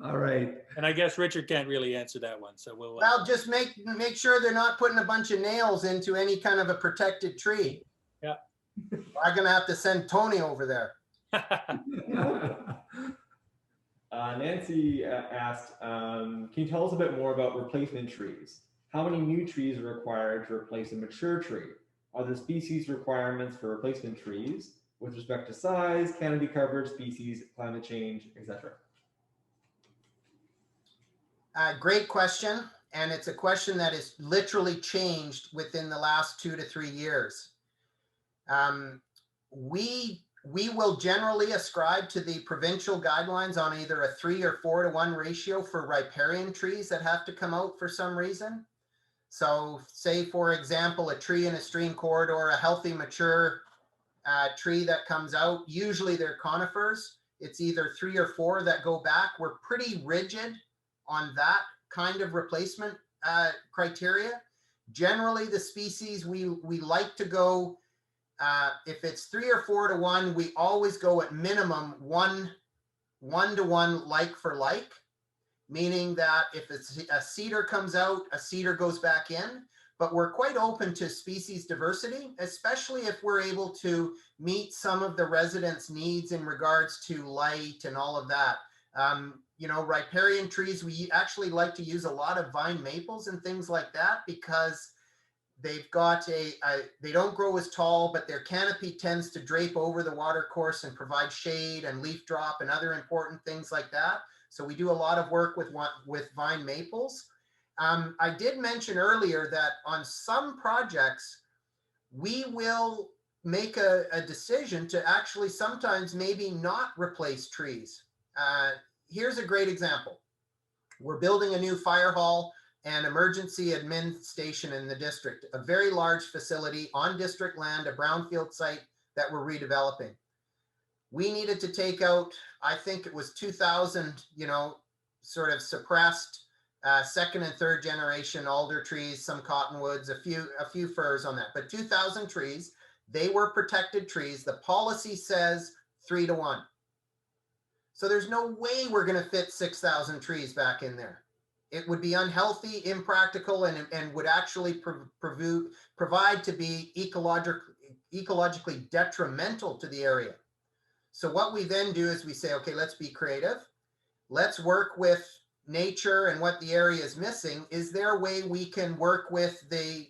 All right. And I guess Richard can't really answer that one, so we'll. Well, just make sure they're not putting a bunch of nails into any kind of a protected tree. Yeah. I'm gonna have to send Tony over there. Nancy asked, can you tell us a bit more about replacement trees? How many new trees are required to replace a mature tree? Are there species requirements for replacement trees with respect to size, canopy coverage, species, climate change, etc.? Great question. And it's a question that has literally changed within the last 2 to 3 years. We will generally ascribe to the provincial guidelines on either a 3 or 4 to 1 ratio for riparian trees that have to come out for some reason. So say, for example, a tree in a stream corridor, a healthy, mature tree that comes out, usually they're conifers. It's either 3 or 4 that go back. We're pretty rigid on that kind of replacement criteria. Generally, the species we like to go, if it's 3 or 4 to 1, we always go at minimum 1 to 1 like for like, meaning that if it's a cedar comes out, a cedar goes back in. But we're quite open to species diversity, especially if we're able to meet some of the residents' needs in regards to light and all of that. Riparian trees, we actually like to use a lot of vine maples and things like that because they've got they don't grow as tall, but their canopy tends to drape over the watercourse and provide shade and leaf drop and other important things like that. So we do a lot of work with vine maples. I did mention earlier that on some projects, we will make a decision to actually sometimes maybe not replace trees. Here's a great example. We're building a new fire hall and emergency admin station in the district, a very large facility on district land, a brownfield site that we're redeveloping. We needed to take out, I think it was 2,000, sort of suppressed second and third generation alder trees, some cottonwoods, a few firs on that, but 2,000 trees. They were protected trees. The policy says 3 to 1. So there's no way we're going to fit 6,000 trees back in there. It would be unhealthy, impractical, and would actually provide to be ecologically detrimental to the area. So what we then do is we say, okay, let's be creative. let's work with nature and what the area is missing. Is there a way we can work with the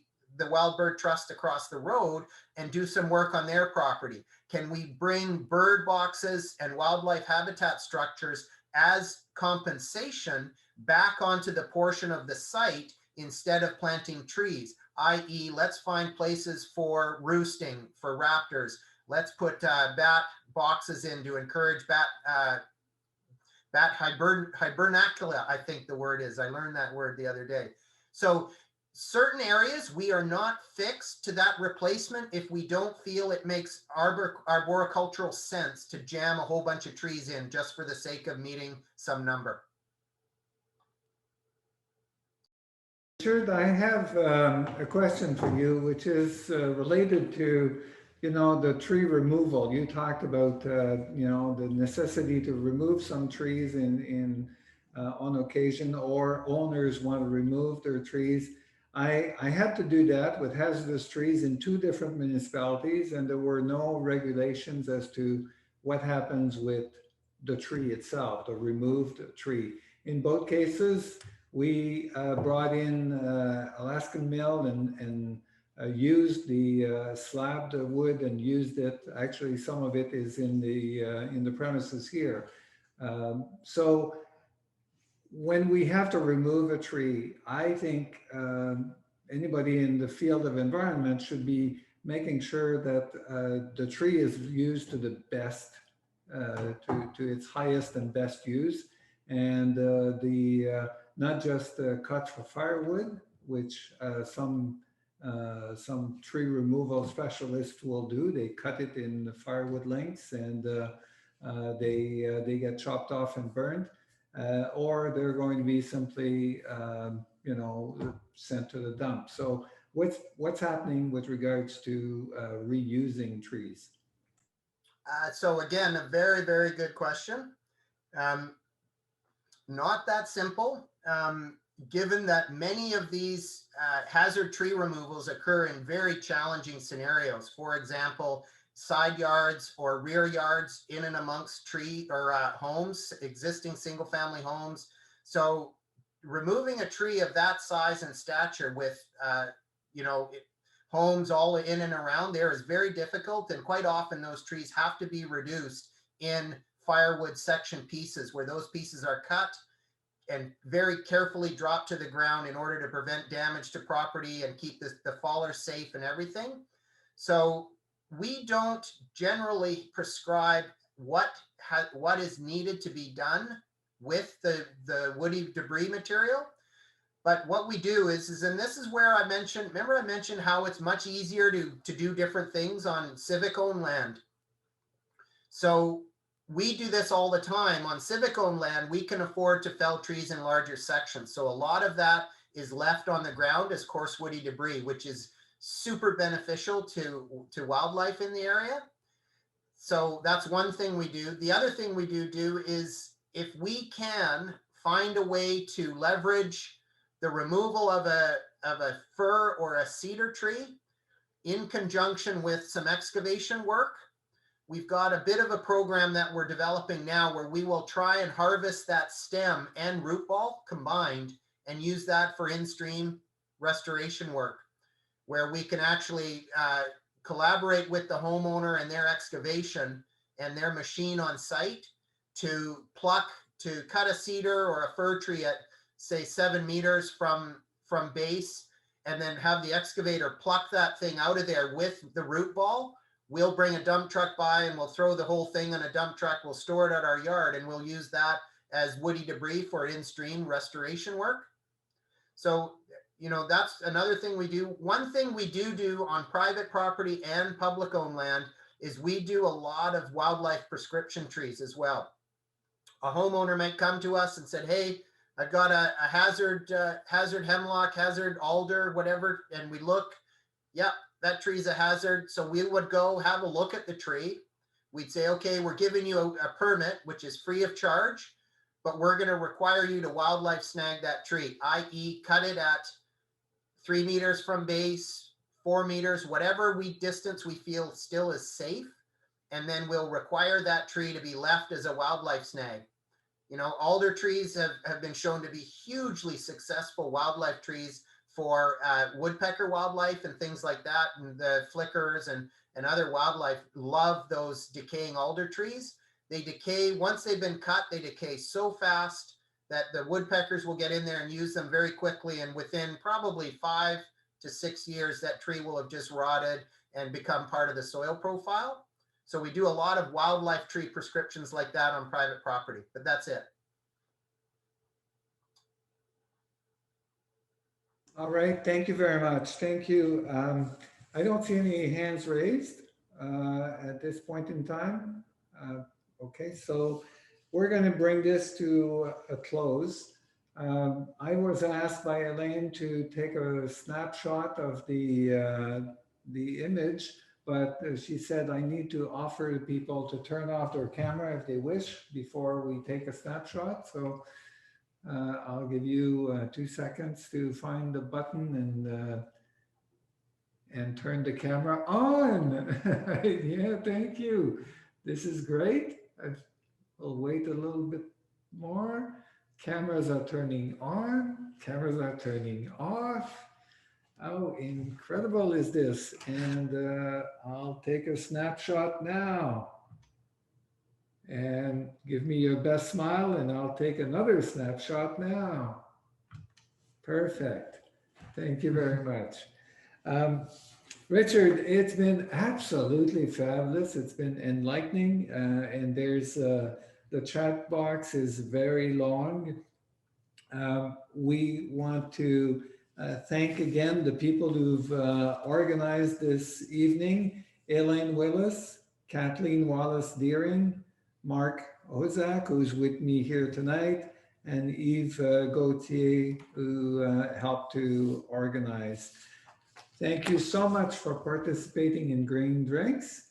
Wild Bird Trust across the road and do some work on their property? Can we bring bird boxes and wildlife habitat structures as compensation back onto the portion of the site instead of planting trees? I.e., let's find places for roosting for raptors. Let's put bat boxes in to encourage bat hibernacula, I think the word is. I learned that word the other day. So certain areas, we are not fixed to that replacement if we don't feel it makes arboricultural sense to jam a whole bunch of trees in just for the sake of meeting some number. Richard, I have a question for you, which is related to, the tree removal. You talked about, the necessity to remove some trees on occasion, or owners want to remove their trees. I had to do that with hazardous trees in 2 different municipalities, and there were no regulations as to what happens with the tree itself, the removed tree. In both cases, we brought in Alaskan mill and used the slabbed wood and used it. Actually, some of it is in the premises here. So when we have to remove a tree, I think anybody in the field of environment should be making sure that the tree is used to the best, to its highest and best use, and not just cut for firewood, which some tree removal specialists will do. They cut it in the firewood lengths, and they get chopped off and burned, or they're going to be simply sent to the dump. So what's happening with regards to reusing trees? So again, a very, very good question. Not that simple, given that many of these hazard tree removals occur in very challenging scenarios. For example, side yards or rear yards in and amongst tree or homes, existing single family homes. So removing a tree of that size and stature with, homes all in and around there is very difficult. And quite often those trees have to be reduced in firewood section pieces, where those pieces are cut and very carefully dropped to the ground in order to prevent damage to property and keep the fallers safe and everything. So we don't generally prescribe what is needed to be done with the woody debris material. But what we do is, and this is where I mentioned how it's much easier to do different things on civic owned land. So we do this all the time on civic owned land. We can afford to fell trees in larger sections. So a lot of that is left on the ground as coarse woody debris, which is super beneficial to wildlife in the area. So that's one thing we do. The other thing we do is, if we can find a way to leverage the removal of a fir or a cedar tree in conjunction with some excavation work, we've got a bit of a program that we're developing now where we will try and harvest that stem and root ball combined and use that for in-stream restoration work, where we can actually collaborate with the homeowner and their excavation and their machine on site to cut a cedar or a fir tree at, say, 7 meters from base, and then have the excavator pluck that thing out of there with the root ball. We'll bring a dump truck by and we'll throw the whole thing on a dump truck. We'll store it at our yard and we'll use that as woody debris for in-stream restoration work. So, that's another thing we do. One thing we do on private property and public owned land is we do a lot of wildlife prescription trees as well. A homeowner might come to us and said, hey, I've got a hazard hemlock, hazard alder, whatever. And we look, yep, that tree's a hazard. So we would go have a look at the tree. We'd say, okay, we're giving you a permit, which is free of charge, but we're going to require you to wildlife snag that tree, i.e. cut it at 3 meters from base, 4 meters, whatever distance we feel still is safe. And then we'll require that tree to be left as a wildlife snag. You know, alder trees have been shown to be hugely successful wildlife trees for woodpecker wildlife and things like that. And the flickers and other wildlife love those decaying alder trees. They decay, once they've been cut, they decay so fast that the woodpeckers will get in there and use them very quickly. And within probably 5 to 6 years, that tree will have just rotted and become part of the soil profile. So we do a lot of wildlife tree prescriptions like that on private property, but that's it. All right, thank you very much. Thank you. I don't see any hands raised at this point in time. Okay, so we're going to bring this to a close. I was asked by Elaine to take a snapshot of the image, but she said I need to offer people to turn off their camera if they wish before we take a snapshot. So I'll give you 2 seconds to find the button and turn the camera on. Yeah, thank you. This is great. We'll wait a little bit more. Cameras are turning on. Cameras are turning off. How incredible is this? And I'll take a snapshot now. And give me your best smile and I'll take another snapshot now. Perfect. Thank you very much. Richard, it's been absolutely fabulous. It's been enlightening. And there's the chat box is very long. We want to thank again the people who've organized this evening. Elaine Willis, Kathleen Wallace-Deering, Mark Ozak, who's with me here tonight, and Yves Gauthier, who helped to organize. Thank you so much for participating in Green Drinks.